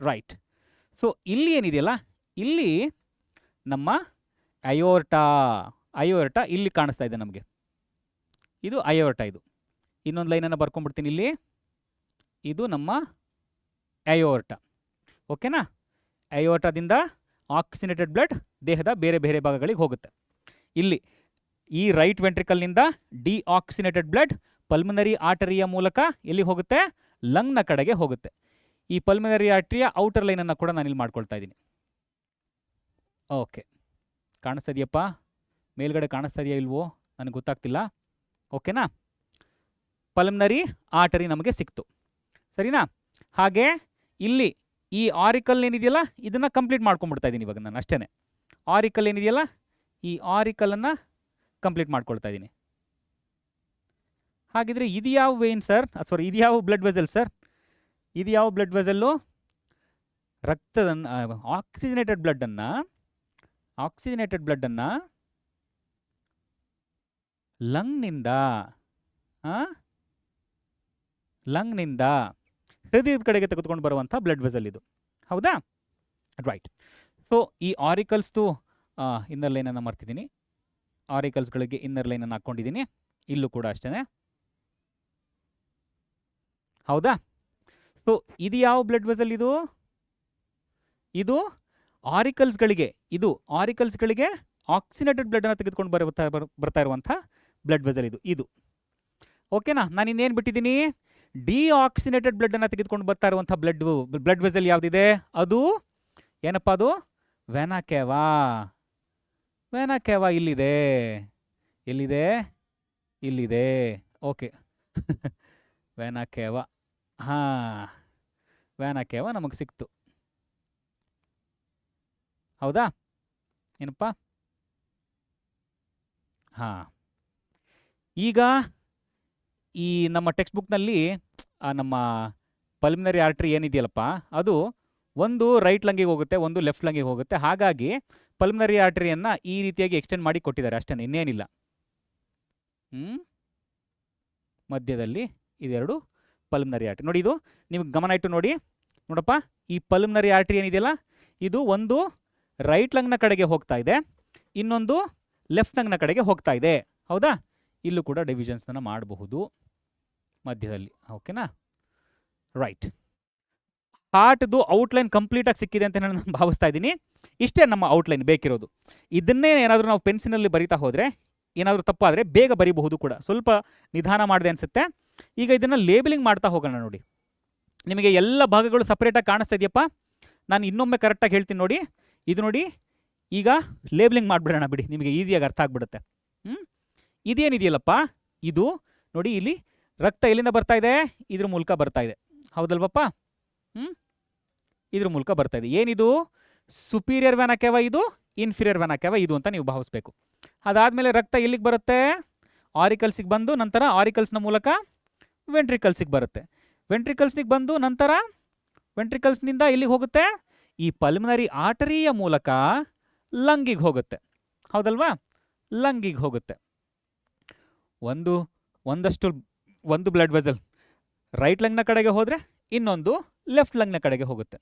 Speaker 1: right. ಸೊ ಇಲ್ಲಿ ಏನಿದೆಯಲ್ಲ, ಇಲ್ಲಿ ನಮ್ಮ ಅಯೋರ್ಟಾ ಇಲ್ಲಿ ಕಾಣಿಸ್ತಾ ಇದೆ ನಮಗೆ. ಇದು ಅಯೋರ್ಟಾ. ಇದು ಇನ್ನೊಂದು ಲೈನನ್ನು ಬರ್ಕೊಂಡ್ಬಿಡ್ತೀನಿ ಇಲ್ಲಿ. ಇದು ನಮ್ಮ ಅಯೋರ್ಟಾ. ಓಕೆನಾ? ಅಯೋರ್ಟಾದಿಂದ ಆಕ್ಸಿಜನೇಟೆಡ್ ಬ್ಲಡ್ ದೇಹದ ಬೇರೆ ಬೇರೆ ಭಾಗಗಳಿಗೆ ಹೋಗುತ್ತೆ. ಇಲ್ಲಿ ಈ ರೈಟ್ ವೆಂಟ್ರಿಕಲ್ನಿಂದ ಡಿಆಕ್ಸಿನೇಟೆಡ್ ಬ್ಲಡ್ ಪಲ್ಮನರಿ ಆರ್ಟರಿಯ ಮೂಲಕ ಎಲ್ಲಿ ಹೋಗುತ್ತೆ? ಲಂಗ್ನ ಕಡೆಗೆ ಹೋಗುತ್ತೆ. ಈ ಪಲ್ಮನರಿ ಆರ್ಟರಿಯ ಔಟರ್ ಲೈನನ್ನು ಕೂಡ ನಾನಿಲ್ಲಿ ಮಾಡ್ಕೊಳ್ತಾ ಇದ್ದೀನಿ. ಓಕೆ, ಕಾಣಿಸ್ತಾ ಇದೆಯಪ್ಪ? ಮೇಲ್ಗಡೆ ಕಾಣಿಸ್ತಾ ಇದೆಯಾ ಇಲ್ವೋ ನನಗೆ ಗೊತ್ತಾಗ್ತಿಲ್ಲ. ಓಕೆನಾ? ಪಲ್ಮನರಿ ಆರ್ಟರಿ ನಮಗೆ ಸಿಕ್ತು. ಸರಿನಾ? ಹಾಗೆ ಇಲ್ಲಿ ಈ ಆರಿಕಲ್ ಏನಿದೆಯಲ್ಲ, ಇದನ್ನು ಕಂಪ್ಲೀಟ್ ಮಾಡ್ಕೊಂಡ್ಬಿಡ್ತಾ ಇದ್ದೀನಿ ಇವಾಗ ನಾನು ಅಷ್ಟೇ. ಆರಿಕಲ್ ಏನಿದೆಯಲ್ಲ, ಈ ಆರಿಕಲನ್ನು ಕಂಪ್ಲೀಟ್ ಮಾಡ್ಕೊಳ್ತಾ ಇದ್ದೀನಿ. ಹಾಗಿದ್ರೆ ಇದು ಯಾವ ವೇನ್ ಸರ್? ಇದು ಯಾವ ಬ್ಲಡ್ ವೆಸಲ್ ಸರ್? ಇದು ಯಾವ ಬ್ಲಡ್ ವೆಸಲ್ಲು? ರಕ್ತದನ್ನು ಆಕ್ಸಿಜನೇಟೆಡ್ ಬ್ಲಡ್ಡನ್ನು ಲಂಗ್ನಿಂದ ಹೃದಯದ ಕಡೆಗೆ ತೆಗೆದುಕೊಂಡು ಬರುವಂಥ ಬ್ಲಡ್ ವೆಸಲ್ ಇದು. ಹೌದಾ? ರೈಟ್. ಸೊ ಈ ಆರಿಕಲ್ಸ್ದು ಇನ್ನರ್ ಲೈನನ್ನು ಮರ್ತಿದ್ದೀನಿ. ಆರಿಕಲ್ಸ್ಗಳಿಗೆ ಇನ್ನರ್ ಲೈನನ್ನು ಹಾಕ್ಕೊಂಡಿದ್ದೀನಿ. ಇಲ್ಲೂ ಕೂಡ ಅಷ್ಟೇ. ಹೌದಾ? ಸೊ ಇದು ಯಾವ ಬ್ಲಡ್ ವೆಸಲ್ ಇದು? ಇದು ಆರಿಕಲ್ಸ್ಗಳಿಗೆ ಆಕ್ಸಿಜನೇಟೆಡ್ ಬ್ಲಡ್ಡನ್ನು ತೆಗೆದುಕೊಂಡು ಬರ್ತಾ ಇರುವಂಥ ಬ್ಲಡ್ ವೆಸಲ್ ಇದು. ಓಕೆನಾ? ನಾನು ಇನ್ನೇನು ಬಿಟ್ಟಿದ್ದೀನಿ? ಡಿಆಕ್ಸಿನೇಟೆಡ್ ಬ್ಲಡ್ಡನ್ನು ತೆಗೆದುಕೊಂಡು ಬರ್ತಾ ಇರುವಂಥ ಬ್ಲಡ್ ವೆಸಲ್ ಯಾವುದಿದೆ? ಅದು ಏನಪ್ಪ? ಅದು ವೆನಾ ಕೇವಾ ಇಲ್ಲಿದೆ. ಎಲ್ಲಿದೆ? ಇಲ್ಲಿದೆ. ಓಕೆ ವೆನಾ ಕೇವಾ. ಹಾಂ, ವೆನಾ ಕೇವಾ ನಮಗೆ ಸಿಕ್ತು. ಹೌದಾ? ಏನಪ್ಪ? ಹಾಂ, ಈಗ ಈ ನಮ್ಮ ಟೆಕ್ಸ್ಟ್ ಬುಕ್ನಲ್ಲಿ ನಮ್ಮ ಪಲ್ಮನರಿ ಆರ್ಟರಿ ಏನಿದೆಯಲ್ಲಪ್ಪ, ಅದು ಒಂದು ರೈಟ್ ಲಂಗಿಗೆ ಹೋಗುತ್ತೆ, ಒಂದು ಲೆಫ್ಟ್ ಲಂಗಿಗೆ ಹೋಗುತ್ತೆ. ಹಾಗಾಗಿ ಪಲ್ಮನರಿ ಆರ್ಟರಿಯನ್ನು ಈ ರೀತಿಯಾಗಿ ಎಕ್ಸ್ಟೆಂಡ್ ಮಾಡಿ ಕೊಟ್ಟಿದ್ದಾರೆ ಅಷ್ಟೇ, ಇನ್ನೇನಿಲ್ಲ. ಮಧ್ಯದಲ್ಲಿ ಇದೆರಡು ಪಲ್ಮನರಿ ಆರ್ಟರಿ. ನೋಡಿ, ಇದು ನಿಮಗೆ ಗಮನ ಇಟ್ಟು ನೋಡಪ್ಪ. ಈ ಪಲ್ಮನರಿ ಆರ್ಟರಿ ಏನಿದೆಯಲ್ಲ, ಇದು ಒಂದು ರೈಟ್ ಲಂಗ್ನ ಕಡೆಗೆ ಹೋಗ್ತಾ ಇದೆ, ಇನ್ನೊಂದು ಲೆಫ್ಟ್ ಲಂಗ್ನ ಕಡೆಗೆ ಹೋಗ್ತಾ ಇದೆ. ಹೌದಾ? ಇಲ್ಲೂ ಕೂಡ ಡಿವಿಷನ್ಸ್ನ ಮಾಡಬಹುದು ಮಧ್ಯದಲ್ಲಿ. ಓಕೆನಾ? ರೈಟ್. ಹಾರ್ಟ್ದು ಔಟ್ಲೈನ್ ಕಂಪ್ಲೀಟಾಗಿ ಸಿಕ್ಕಿದೆ ಅಂತ ನಾನು ಭಾವಿಸ್ತಾ ಇದ್ದೀನಿ. ಇಷ್ಟೇ ನಮ್ಮ ಔಟ್ಲೈನ್ ಬೇಕಿರೋದು. ಇದನ್ನೇ ಏನಾದರೂ ನಾವು ಪೆನ್ಸಿನಲ್ಲಿ ಬರಿತಾ ಹೋದರೆ, ಏನಾದರೂ ತಪ್ಪಾದರೆ ಬೇಗ ಬರಿಬಹುದು ಕೂಡ. ಸ್ವಲ್ಪ ನಿಧಾನ ಮಾಡಿದೆ ಅನಿಸುತ್ತೆ. ಈಗ ಇದನ್ನು ಲೇಬಲಿಂಗ್ ಮಾಡ್ತಾ ಹೋಗೋಣ. ನೋಡಿ, ನಿಮಗೆ ಎಲ್ಲ ಭಾಗಗಳು ಸಪ್ರೇಟಾಗಿ ಕಾಣಿಸ್ತಾ ಇದೆಯಪ್ಪ? ನಾನು ಇನ್ನೊಮ್ಮೆ ಕರೆಕ್ಟಾಗಿ ಹೇಳ್ತೀನಿ ನೋಡಿ. ಇದು ನೋಡಿ, ಈಗ ಲೇಬಲಿಂಗ್ ಮಾಡಿಬಿಡೋಣ ಬಿಡಿ, ನಿಮಗೆ ಈಸಿಯಾಗಿ ಅರ್ಥ ಆಗ್ಬಿಡುತ್ತೆ. ಇದೇನಿದೆಯಲ್ಲಪ್ಪ, ಇದು ನೋಡಿ, ಇಲ್ಲಿ ರಕ್ತ ಎಲ್ಲಿಂದ ಬರ್ತಾ ಇದೆ? ಇದ್ರ ಮೂಲಕ ಬರ್ತಾ ಇದೆ. ಹೌದಲ್ವಪ್ಪ? ಇದ್ರ ಮೂಲಕ ಬರ್ತಾ ಇದೆ. ಏನಿದು? ಸುಪೀರಿಯರ್ ವೆನಾ ಕೇವಾ, ಇದು ಇನ್ಫೀರಿಯರ್ ವೆನಾ ಕೇವಾ ಇದು ಅಂತ ನೀವು ಭಾವಿಸ್ಬೇಕು. ಅದಾದಮೇಲೆ ರಕ್ತ ಎಲ್ಲಿಗೆ ಬರುತ್ತೆ? ಆರಿಕಲ್ಸಿಗೆ ಬಂದು ನಂತರ ಆರಿಕಲ್ಸ್ನ ಮೂಲಕ ವೆಂಟ್ರಿಕಲ್ಸಿಗೆ ಬರುತ್ತೆ. ವೆಂಟ್ರಿಕಲ್ಸ್ನಿಗೆ ಬಂದು ನಂತರ ವೆಂಟ್ರಿಕಲ್ಸ್ನಿಂದ ಎಲ್ಲಿಗೆ ಹೋಗುತ್ತೆ? ಈ ಪಲ್ಮನರಿ ಆರ್ಟರಿಯ ಮೂಲಕ ಲಂಗಿಗೆ ಹೋಗುತ್ತೆ. ಹೌದಲ್ವಾ? ಲಂಗಿಗೆ ಹೋಗುತ್ತೆ. ಒಂದು ಬ್ಲಡ್ ವೆಸಲ್ ರೈಟ್ ಲಂಗ್ನ ಕಡೆಗೆ ಹೋದರೆ ಇನ್ನೊಂದು ಲೆಫ್ಟ್ ಲಂಗ್ನ ಕಡೆಗೆ ಹೋಗುತ್ತೆ.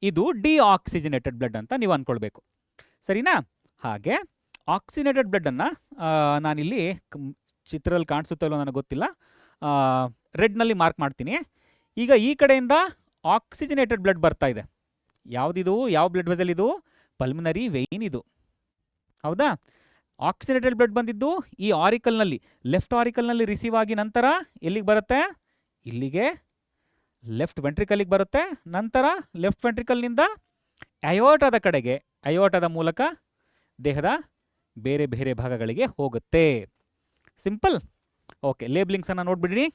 Speaker 1: ಇದು ಡಿಆಕ್ಸಿಜನೇಟೆಡ್ ಬ್ಲಡ್ ಅಂತ ನೀವು ಅಂದ್ಕೊಳ್ಬೇಕು. ಸರಿನಾ? ಹಾಗೆ ಆಕ್ಸಿನೇಟೆಡ್ ಬ್ಲಡ್ಡನ್ನು ನಾನಿಲ್ಲಿ ಚಿತ್ರದಲ್ಲಿ ಕಾಣಿಸುತ್ತೋ ಇಲ್ಲೋ ನನಗೆ ಗೊತ್ತಿಲ್ಲ, ರೆಡ್ನಲ್ಲಿ ಮಾರ್ಕ್ ಮಾಡ್ತೀನಿ. ಈಗ ಈ ಕಡೆಯಿಂದ ಆಕ್ಸಿಜನೇಟೆಡ್ ಬ್ಲಡ್ ಬರ್ತಾ ಇದೆ. ಯಾವುದಿದು, ಯಾವ ಬ್ಲಡ್ ವೆಸಲ್ ಇದು? ಪಲ್ಮನರಿ ವೆಯಿನ್ ಇದು, ಹೌದಾ? ಆಕ್ಸಿನೇಟೆಡ್ ಬ್ಲಡ್ ಬಂದಿದ್ದು ಈ ಆರಿಕಲ್ನಲ್ಲಿ, ಲೆಫ್ಟ್ ಆರಿಕಲ್ನಲ್ಲಿ ರಿಸೀವ್ ಆಗಿ ನಂತರ ಎಲ್ಲಿಗೆ ಬರುತ್ತೆ? ಇಲ್ಲಿಗೆ ಲೆಫ್ಟ್ ವೆಂಟ್ರಿಕಲಿಗೆ ಬರುತ್ತೆ. ನಂತರ ಲೆಫ್ಟ್ ವೆಂಟ್ರಿಕಲ್ನಿಂದ ಅಯೋಟದ ಕಡೆಗೆ, ಅಯೋಟದ ಮೂಲಕ ದೇಹದ ಬೇರೆ ಬೇರೆ ಭಾಗಗಳಿಗೆ ಹೋಗುತ್ತೆ. ಸಿಂಪಲ್. ಓಕೆ, ಲೇಬ್ಲಿಂಗ್ಸನ್ನು ನೋಡಿಬಿಡಿ.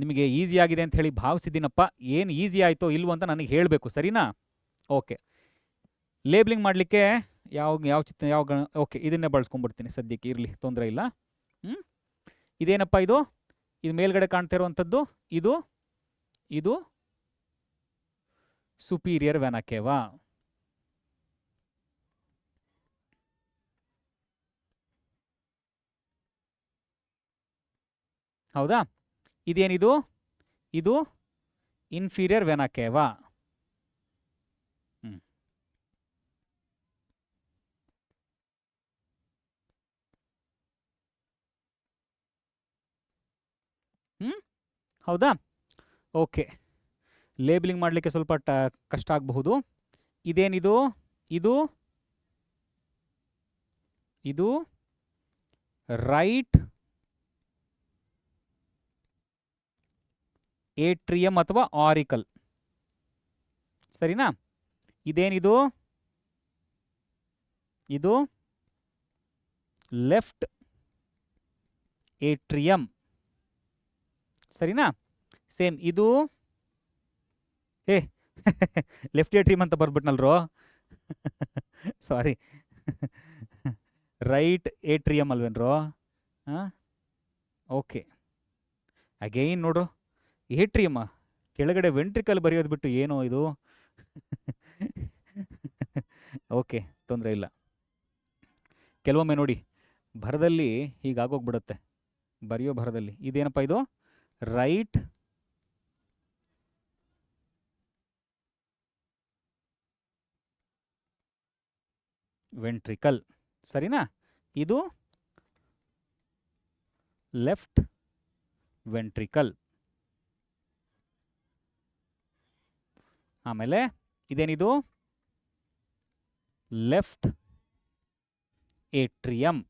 Speaker 1: ನಿಮಗೆ ಈಸಿ ಆಗಿದೆ ಅಂತ ಹೇಳಿ ಭಾವಿಸಿದ್ದೀನಪ್ಪ. ಏನು ಈಸಿ ಆಯಿತೋ ಇಲ್ವೋ ಅಂತ ನನಗೆ ಹೇಳಬೇಕು, ಸರಿನಾ? ಓಕೆ, ಲೇಬ್ಲಿಂಗ್ ಮಾಡಲಿಕ್ಕೆ ಯಾವ ಓಕೆ, ಇದನ್ನೇ ಬಳಸ್ಕೊಂಡ್ಬಿಡ್ತೀನಿ ಸದ್ಯಕ್ಕೆ, ಇರಲಿ, ತೊಂದರೆ ಇಲ್ಲ. ಇದೇನಪ್ಪ ಇದು? ಇದು ಮೇಲ್ಗಡೆ ಕಾಣ್ತಾ ಇರುವಂಥದ್ದು ಇದು ಇದು ಸುಪೀರಿಯರ್ ವೆನಾ ಕೇವಾ. ಹೌದಾ? ಇದೇನಿದು? ಇದು ಇನ್ಫೀರಿಯರ್ ವೆನಾ ಕೇವಾ. ಹೌದಾ? ಓಕೆ, ಲೇಬಲಿಂಗ್ ಮಾಡಲಿಕ್ಕೆ ಸ್ವಲ್ಪ ಕಷ್ಟ ಆಗಬಹುದು. ಇದೇನಿದು? ಇದು ಇದು ರೈಟ್ ಏಟ್ರಿಯಮ್ ಅಥವಾ ಆರಿಕಲ್, ಸರಿನಾ? ಇದೇನಿದು? ಇದು ಲೆಫ್ಟ್ ಏಟ್ರಿಯಮ್, ಸರಿನಾ? ಸೇಮ್ ಇದು ಲೆಫ್ಟ್ ಏಟ್ರಿಯಮ್ ಅಂತ ಬರ್ಬಿಟ್ನಲ್ರೋ, ಸಾರಿ, ರೈಟ್ ಏಟ್ರಿಯಮ್ ಅಲ್ವೇನ್ರೋ? ಹಾಂ, ಓಕೆ. ಅಗೈನ್ ನೋಡ್ರು, ಏಟ್ರಿಯಮ್ಮ ಕೆಳಗಡೆ ವೆಂಟ್ರಿಕಲ್ ಬರೆಯೋದು ಬಿಟ್ಟು ಏನೋ ಇದು. ಓಕೆ, ತೊಂದರೆ ಇಲ್ಲ. ಕೆಲವೊಮ್ಮೆ ನೋಡಿ ಭರದಲ್ಲಿ ಹೀಗಾಗೋಗ್ಬಿಡುತ್ತೆ, ಬರೆಯೋ ಭರದಲ್ಲಿ. ಇದೇನಪ್ಪ ಇದು? ರೈಟ್ ವೆಂಟ್ರಿಕಲ್, ಸರಿನಾ? ಇದು ಲೆಫ್ಟ್ ವೆಂಟ್ರಿಕಲ್. ಆಮೇಲೆ ಇದೇನಿದು? ಲೆಫ್ಟ್ ಏಟ್ರಿಯಮ್,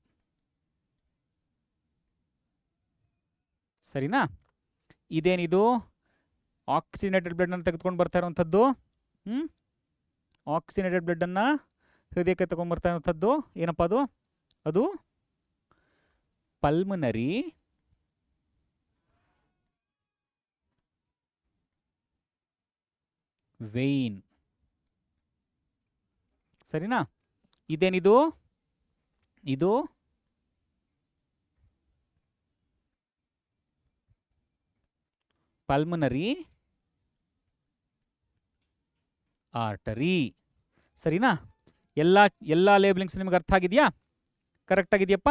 Speaker 1: ಸರಿನಾ? ಇದೇನಿದು? ಆಕ್ಸಿನೇಟೆಡ್ ಬ್ಲಡ್ಡನ್ನು ತೆಗೆದುಕೊಂಡು ಬರ್ತಾ ಇರುವಂಥದ್ದು. ಆಕ್ಸಿನೇಟೆಡ್ ಬ್ಲಡ್ಡನ್ನು ಹೃದಯಕ್ಕೆ ತಗೊಂಡ್ಬರ್ತಾ ಇರುವಂಥದ್ದು ಏನಪ್ಪ ಅದು? ಅದು ಪಲ್ಮನರಿ ವೆಯಿನ್, ಸರಿನಾ? ಇದೇನಿದು? ಇದು ಪಲ್ಮನರಿ ಆರ್ಟರಿ, ಸರಿನಾ? ಎಲ್ಲ ಲೇಬಲಿಂಗ್ಸ್ ನಿಮಗೆ ಅರ್ಥ ಆಗಿದೆಯಾ? ಕರೆಕ್ಟ್ ಆಗಿದೆಯಪ್ಪ?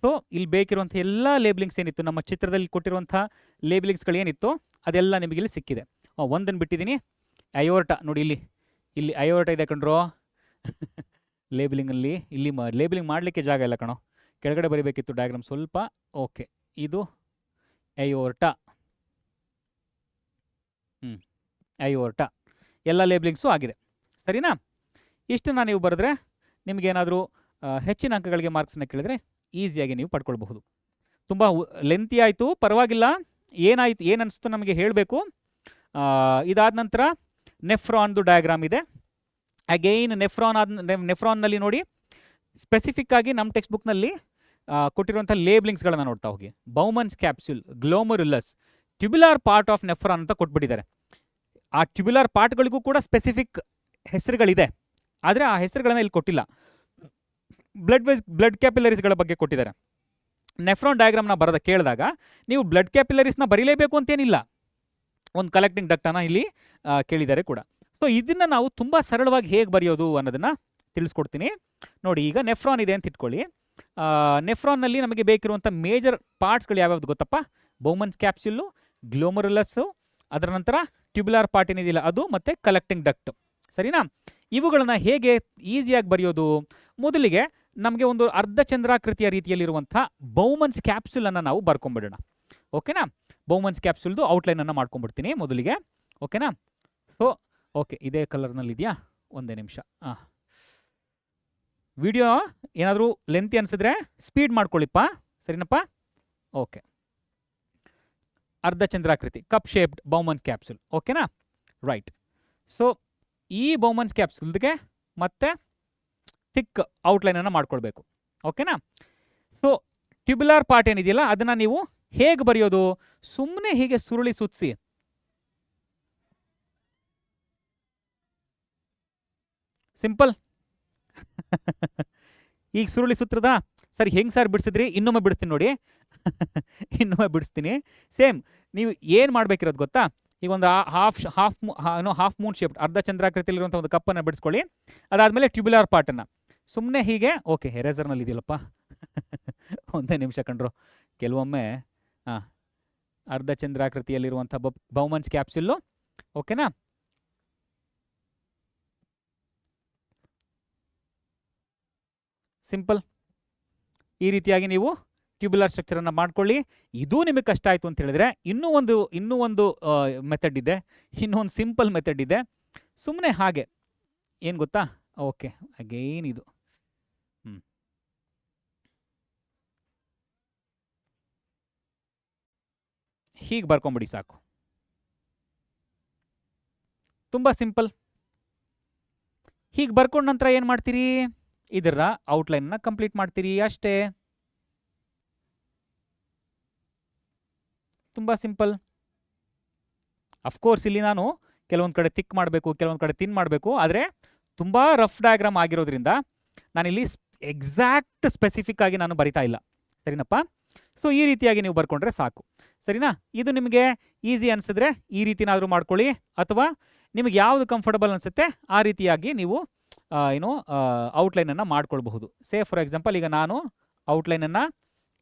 Speaker 1: ಸೊ ಇಲ್ಲಿ ಬೇಕಿರುವಂಥ ಎಲ್ಲ ಲೇಬಲಿಂಗ್ಸ್ ಏನಿತ್ತು, ನಮ್ಮ ಚಿತ್ರದಲ್ಲಿ ಕೊಟ್ಟಿರುವಂಥ ಲೇಬಲಿಂಗ್ಸ್ಗಳು ಏನಿತ್ತು ಅದೆಲ್ಲ ನಿಮಗೆ ಇಲ್ಲಿ ಸಿಕ್ಕಿದೆ. ಒಂದನ್ನು ಬಿಟ್ಟಿದ್ದೀನಿ, ಅಯೋರ್ಟ. ನೋಡಿ ಇಲ್ಲಿ ಅಯೋರ್ಟ ಇದೆ ಕಣ್ರೋ. ಲೇಬಲಿಂಗಲ್ಲಿ ಇಲ್ಲಿ ಲೇಬಲಿಂಗ್ ಮಾಡಲಿಕ್ಕೆ ಜಾಗ ಇಲ್ಲ ಕಣೋ, ಕೆಳಗಡೆ ಬರೀಬೇಕಿತ್ತು ಡಯಾಗ್ರಾಮ್ ಸ್ವಲ್ಪ. ಓಕೆ, ಇದು ಅಯೋರ್ಟ. ಅಯೋರ್ಟ ಎಲ್ಲ ಲೇಬಲಿಂಗ್ಸು ಆಗಿದೆ, ಸರಿನಾ? ಇಷ್ಟನ್ನು ನೀವು ಬರೆದ್ರೆ ನಿಮಗೇನಾದರೂ ಹೆಚ್ಚಿನ ಅಂಕಗಳಿಗೆ ಮಾರ್ಕ್ಸನ್ನು ಕೇಳಿದ್ರೆ ಈಸಿಯಾಗಿ ನೀವು ಪಡ್ಕೊಳ್ಬಹುದು. ತುಂಬ ಲೆಂತಿ ಆಯಿತು, ಪರವಾಗಿಲ್ಲ. ಏನಾಯಿತು, ಏನು ಅನಿಸ್ತು ನಮಗೆ ಹೇಳಬೇಕು. ಇದಾದ ನಂತರ ನೆಫ್ರಾನ್ದು ಡಯಾಗ್ರಾಮ್ ಇದೆ. ಅಗೈನ್ ನೆಫ್ರಾನ್ನಲ್ಲಿ ನೋಡಿ, ಸ್ಪೆಸಿಫಿಕ್ ಆಗಿ ನಮ್ಮ ಟೆಕ್ಸ್ಟ್ ಬುಕ್ನಲ್ಲಿ ಕೊಟ್ಟಿರುವಂಥ ಲೇಬ್ಲಿಂಗ್ಸ್ಗಳನ್ನು ನೋಡ್ತಾ ಹೋಗಿ. Bowman's capsule, ಗ್ಲೋಮರುಲಸ್, ಟ್ಯುಬ್ಯುಲಾರ್ part of nephron ಅಂತ ಕೊಟ್ಬಿಟ್ಟಿದ್ದಾರೆ. ಆ ಟ್ಯುಬ್ಯುಲಾರ್ ಪಾರ್ಟ್ಗಳಿಗೂ ಕೂಡ ಸ್ಪೆಸಿಫಿಕ್ ಹೆಸರುಗಳಿದೆ, ಆದರೆ ಆ ಹೆಸರುಗಳನ್ನು ಇಲ್ಲಿ ಕೊಟ್ಟಿಲ್ಲ. ಬ್ಲಡ್ ಕ್ಯಾಪಿಲರೀಸ್ಗಳ ಬಗ್ಗೆ ಕೊಟ್ಟಿದ್ದಾರೆ. ನೆಫ್ರಾನ್ ಡಯಾಗ್ರಾಮ್ನ ಕೇಳಿದಾಗ ನೀವು ಬ್ಲಡ್ ಕ್ಯಾಪಿಲರೀಸ್ನ ಬರೀಲೇಬೇಕು ಅಂತೇನಿಲ್ಲ, ಒಂದು ಕಲೆಕ್ಟಿಂಗ್ ಡಕ್ಟನ್ನು ಇಲ್ಲಿ ಕೇಳಿದ್ದಾರೆ ಕೂಡ. ಸೊ ಇದನ್ನು ನಾವು ತುಂಬ ಸರಳವಾಗಿ ಹೇಗೆ ಬರೆಯೋದು ಅನ್ನೋದನ್ನು ತಿಳಿಸ್ಕೊಡ್ತೀನಿ ನೋಡಿ. ಈಗ ನೆಫ್ರಾನ್ ಇದೆ ಅಂತ ಇಟ್ಕೊಳ್ಳಿ. ನೆಫ್ರಾನ್ನಲ್ಲಿ ನಮಗೆ ಬೇಕಿರುವಂಥ ಮೇಜರ್ ಪಾರ್ಟ್ಸ್ಗಳು ಯಾವ್ಯಾವ್ದು ಗೊತ್ತಪ್ಪ? ಬೌಮನ್ಸ್ ಕ್ಯಾಪ್ಸ್ಯೂಲು, ಗ್ಲೋಮರುಲಸ್ಸು, ಅದರ ನಂತರ ಟ್ಯುಬ್ಯುಲಾರ್ ಪಾರ್ಟ್ ಏನಿದೆಯಲ್ಲ ಅದು, ಮತ್ತು ಕಲೆಕ್ಟಿಂಗ್ ಡಕ್ಟ್, ಸರಿನಾ? ಇವುಗಳನ್ನ ಹೇಗೆ ಈಸಿಯಾಗಿ ಬರೆಯೋದು? ಮೊದಲಿಗೆ ನಮಗೆ ಒಂದು ಅರ್ಧಚಂದ್ರಾಕೃತಿಯ ರೀತಿಯಲ್ಲಿರುವಂಥ ಬೌಮನ್ಸ್ ಕ್ಯಾಪ್ಸುಲನ್ನು ನಾವು ಬರ್ಕೊಂಡ್ಬಿಡೋಣ. ಓಕೆನಾ? ಬೌಮನ್ಸ್ ಕ್ಯಾಪ್ಸುಲ್ದು ಔಟ್ಲೈನನ್ನು ಮಾಡ್ಕೊಂಡ್ಬಿಡ್ತೀನಿ ಮೊದಲಿಗೆ. ಓಕೆನಾ? ಸೊ ಓಕೆ, ಇದೇ ಕಲರ್ನಲ್ಲಿ ಇದೆಯಾ? ಒಂದೇ ನಿಮಿಷ. ವಿಡಿಯೋ ಏನಾದರೂ ಲೆಂತಿ ಅನಿಸಿದ್ರೆ ಸ್ಪೀಡ್ ಮಾಡ್ಕೊಳ್ಳಿಪ್ಪ, ಸರಿನಪ್ಪ? ಓಕೆ, ಅರ್ಧಚಂದ್ರಾಕೃತಿ ಕಪ್ ಶೇಪ್ಡ್ ಬೌಮನ್ ಕ್ಯಾಪ್ಸುಲ್. ಓಕೆನಾ? ರೈಟ್. ಸೊ ಈ ಬೌಮನ್ಸ್ ಕ್ಯಾಪ್ಸುಲ್ಗೆ ಮತ್ತೆ ಥಿಕ್ ಔಟ್ಲೈನನ್ನು ಮಾಡ್ಕೊಳ್ಬೇಕು. ಓಕೆನಾ? ಸೊ ಟ್ಯೂಬ್ಯುಲಾರ್ ಪಾರ್ಟ್ ಏನಿದೆಯಲ್ಲ ಅದನ್ನು ನೀವು ಹೇಗೆ ಬರೆಯೋದು? ಸುಮ್ಮನೆ ಹೀಗೆ ಸುರುಳಿ ಸುತ್ತಿಸಿ. ಸಿಂಪಲ್. ಈಗ ಸುರುಳಿ ಸುತ್ತದ ಸರ್, ಹೆಂಗೆ ಸರ್ ಬಿಡಿಸಿದ್ರಿ? ಇನ್ನೊಮ್ಮೆ ಬಿಡಿಸ್ತೀನಿ ನೋಡಿ. ಇನ್ನೊಮ್ಮೆ ಬಿಡಿಸ್ತೀನಿ. ಸೇಮ್ ನೀವು ಏನು ಮಾಡಬೇಕಿರೋದು ಗೊತ್ತಾ? ಈಗ ಒಂದು ಹಾಫ್ ಮೂನ್ ಶೇಪ್ ಅರ್ಧಚಂದ್ರಾಕೃತಿಯಲ್ಲಿರುವಂಥ ಒಂದು ಕಪ್ಪನ್ನು ಬಿಡಿಸ್ಕೊಳ್ಳಿ. ಅದಾದಮೇಲೆ ಟ್ಯೂಬ್ಯುಲಾರ್ ಪಾರ್ಟನ್ನು ಸುಮ್ಮನೆ ಹೀಗೆ, ಓಕೆ ಎರೇಸರ್ನಲ್ಲಿ ಇದೆಯಲ್ಲಪ್ಪ. ಒಂದೇ ನಿಮಿಷ ಕಂಡ್ರು. ಕೆಲವೊಮ್ಮೆ ಅರ್ಧಚಂದ್ರಾಕೃತಿಯಲ್ಲಿರುವಂಥ ಬೌಮನ್ಸ್ ಕ್ಯಾಪ್ಸುಲ್ಲು. ಓಕೆನಾ? ಸಿಂಪಲ್. ಈ ರೀತಿಯಾಗಿ ನೀವು ಟ್ಯೂಬ್ಯುಲಾರ್ ಸ್ಟ್ರಕ್ಚರನ್ನು ಮಾಡ್ಕೊಳ್ಳಿ. ಇದೂ ನಿಮಗೆ ಕಷ್ಟ ಆಯಿತು ಅಂತ ಹೇಳಿದ್ರೆ ಇನ್ನೂ ಒಂದು ಮೆಥಡ್ ಇದೆ, ಇನ್ನೊಂದು ಸಿಂಪಲ್ ಮೆಥಡ್ ಇದೆ. ಸುಮ್ಮನೆ ಹಾಗೆ ಏನು ಗೊತ್ತಾ? ಓಕೆ, ಅಗೇನ್ ಇದು ಹೀಗೆ ಬರ್ಕೊಂಬಿಡಿ ಸಾಕು. ತುಂಬ ಸಿಂಪಲ್. ಹೀಗೆ ಬರ್ಕೊಂಡ ನಂತರ ಏನು ಮಾಡ್ತೀರಿ? ಇದರ ಔಟ್ಲೈನ್ನ ಕಂಪ್ಲೀಟ್ ಮಾಡ್ತೀರಿ ಅಷ್ಟೇ. ತುಂಬ ಸಿಂಪಲ್. ಅಫ್ಕೋರ್ಸ್ ಇಲ್ಲಿ ನಾನು ಕೆಲವೊಂದು ಕಡೆ ತಿಕ್ ಮಾಡಬೇಕು, ಕೆಲವೊಂದು ಕಡೆ ತಿನ್ ಮಾಡಬೇಕು. ಆದರೆ ತುಂಬ ರಫ್ ಡಯಾಗ್ರಾಮ್ ಆಗಿರೋದ್ರಿಂದ ನಾನಿಲ್ಲಿ ಎಕ್ಸಾಕ್ಟ್ ಸ್ಪೆಸಿಫಿಕ್ ಆಗಿ ನಾನು ಬರಿತಾ ಇಲ್ಲ. ಸರಿನಪ್ಪ? ಸೊ ಈ ರೀತಿಯಾಗಿ ನೀವು ಬರ್ಕೊಂಡ್ರೆ ಸಾಕು. ಸರಿನಾ? ಇದು ನಿಮಗೆ ಈಸಿ ಅನಿಸಿದ್ರೆ ಈ ರೀತಿನಾದರೂ ಮಾಡ್ಕೊಳ್ಳಿ, ಅಥವಾ ನಿಮಗೆ ಯಾವುದು ಕಂಫರ್ಟಬಲ್ ಅನಿಸುತ್ತೆ ಆ ರೀತಿಯಾಗಿ ನೀವು ಔಟ್ಲೈನನ್ನು ಮಾಡ್ಕೊಳ್ಬಹುದು. ಸೇ ಫಾರ್ ಎಕ್ಸಾಂಪಲ್ ಈಗ ನಾನು ಔಟ್ಲೈನನ್ನು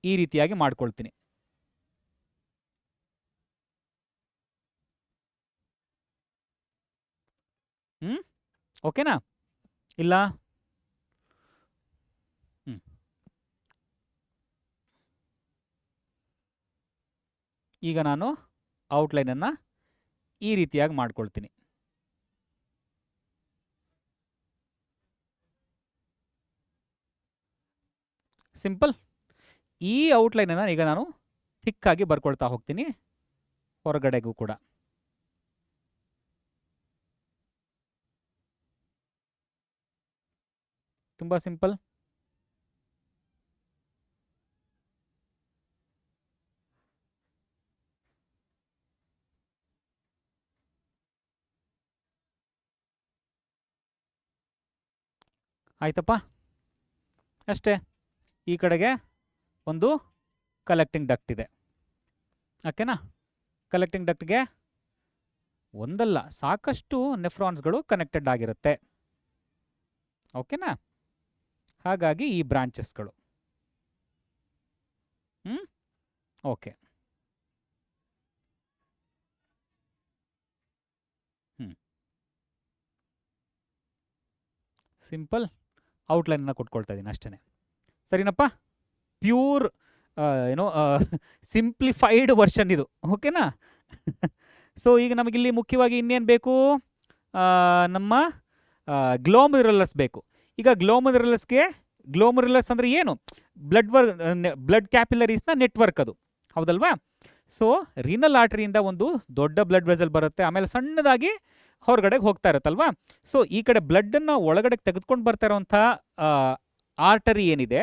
Speaker 1: ಈ ರೀತಿಯಾಗಿ ಮಾಡ್ಕೊಳ್ತೀನಿ. ಓಕೆನಾ? ಇಲ್ಲ ಈಗ ನಾನು ಔಟ್ಲೈನನ್ನು ಈ ರೀತಿಯಾಗಿ ಮಾಡ್ಕೊಳ್ತೀನಿ. ಸಿಂಪಲ್. ಈ ಔಟ್ಲೈನನ್ನು ಈಗ ನಾನು ಥಿಕ್ಕಾಗಿ ಬರ್ಕೊಳ್ತಾ ಹೋಗ್ತೀನಿ ಹೊರಗಡೆಗೂ ಕೂಡ. ತುಂಬ ಸಿಂಪಲ್. ಆಯ್ತಪ್ಪ? ಅಷ್ಟೇ. ಈ ಕಡೆಗೆ ಒಂದು ಕಲೆಕ್ಟಿಂಗ್ ಡಕ್ಟ್ ಇದೆ. ಓಕೆನಾ? ಕಲೆಕ್ಟಿಂಗ್ ಡಕ್ಟ್ಗೆ ಒಂದಲ್ಲ ಸಾಕಷ್ಟು ನೆಫ್ರಾನ್ಸ್ಗಳು ಕನೆಕ್ಟೆಡ್ ಆಗಿರುತ್ತೆ. ಓಕೆನಾ? ಹಾಗಾಗಿ ಈ ಬ್ರಾಂಚಸ್ಗಳು. ಓಕೆ. ಸಿಂಪಲ್. ಔಟ್ಲೈನನ್ನು ಕೊಟ್ಕೊಳ್ತಾ ಇದ್ದೀನಿ ಅಷ್ಟೇ. ಸರಿನಪ್ಪ? ಪ್ಯೂರ್ ಸಿಂಪ್ಲಿಫೈಡ್ ವರ್ಷನ್ ಇದು. ಓಕೆನಾ? ಸೊ ಈಗ ನಮಗಿಲ್ಲಿ ಮುಖ್ಯವಾಗಿ ಇನ್ನೇನು ಬೇಕು? ನಮ್ಮ ಗ್ಲೋಮರುಲಸ್ ಬೇಕು. ಈಗ ಗ್ಲೋಮರುಲಸ್ ಅಂದರೆ ಏನು? ಬ್ಲಡ್ ಕ್ಯಾಪಿಲರೀಸ್ನ ನೆಟ್ವರ್ಕ್ ಅದು, ಹೌದಲ್ವಾ? ಸೊ ರೀನಲ್ ಆರ್ಟರಿಯಿಂದ ಒಂದು ದೊಡ್ಡ ಬ್ಲಡ್ ವೆಸಲ್ ಬರುತ್ತೆ, ಆಮೇಲೆ ಸಣ್ಣದಾಗಿ ಹೊರಗಡೆಗೆ ಹೋಗ್ತಾ ಇರುತ್ತಲ್ವಾ? ಸೊ ಈ ಕಡೆ ಬ್ಲಡ್ಡನ್ನು ಒಳಗಡೆ ತೆಗೆದುಕೊಂಡು ಬರ್ತಾ ಇರೋವಂಥ ಆರ್ಟರಿ ಏನಿದೆ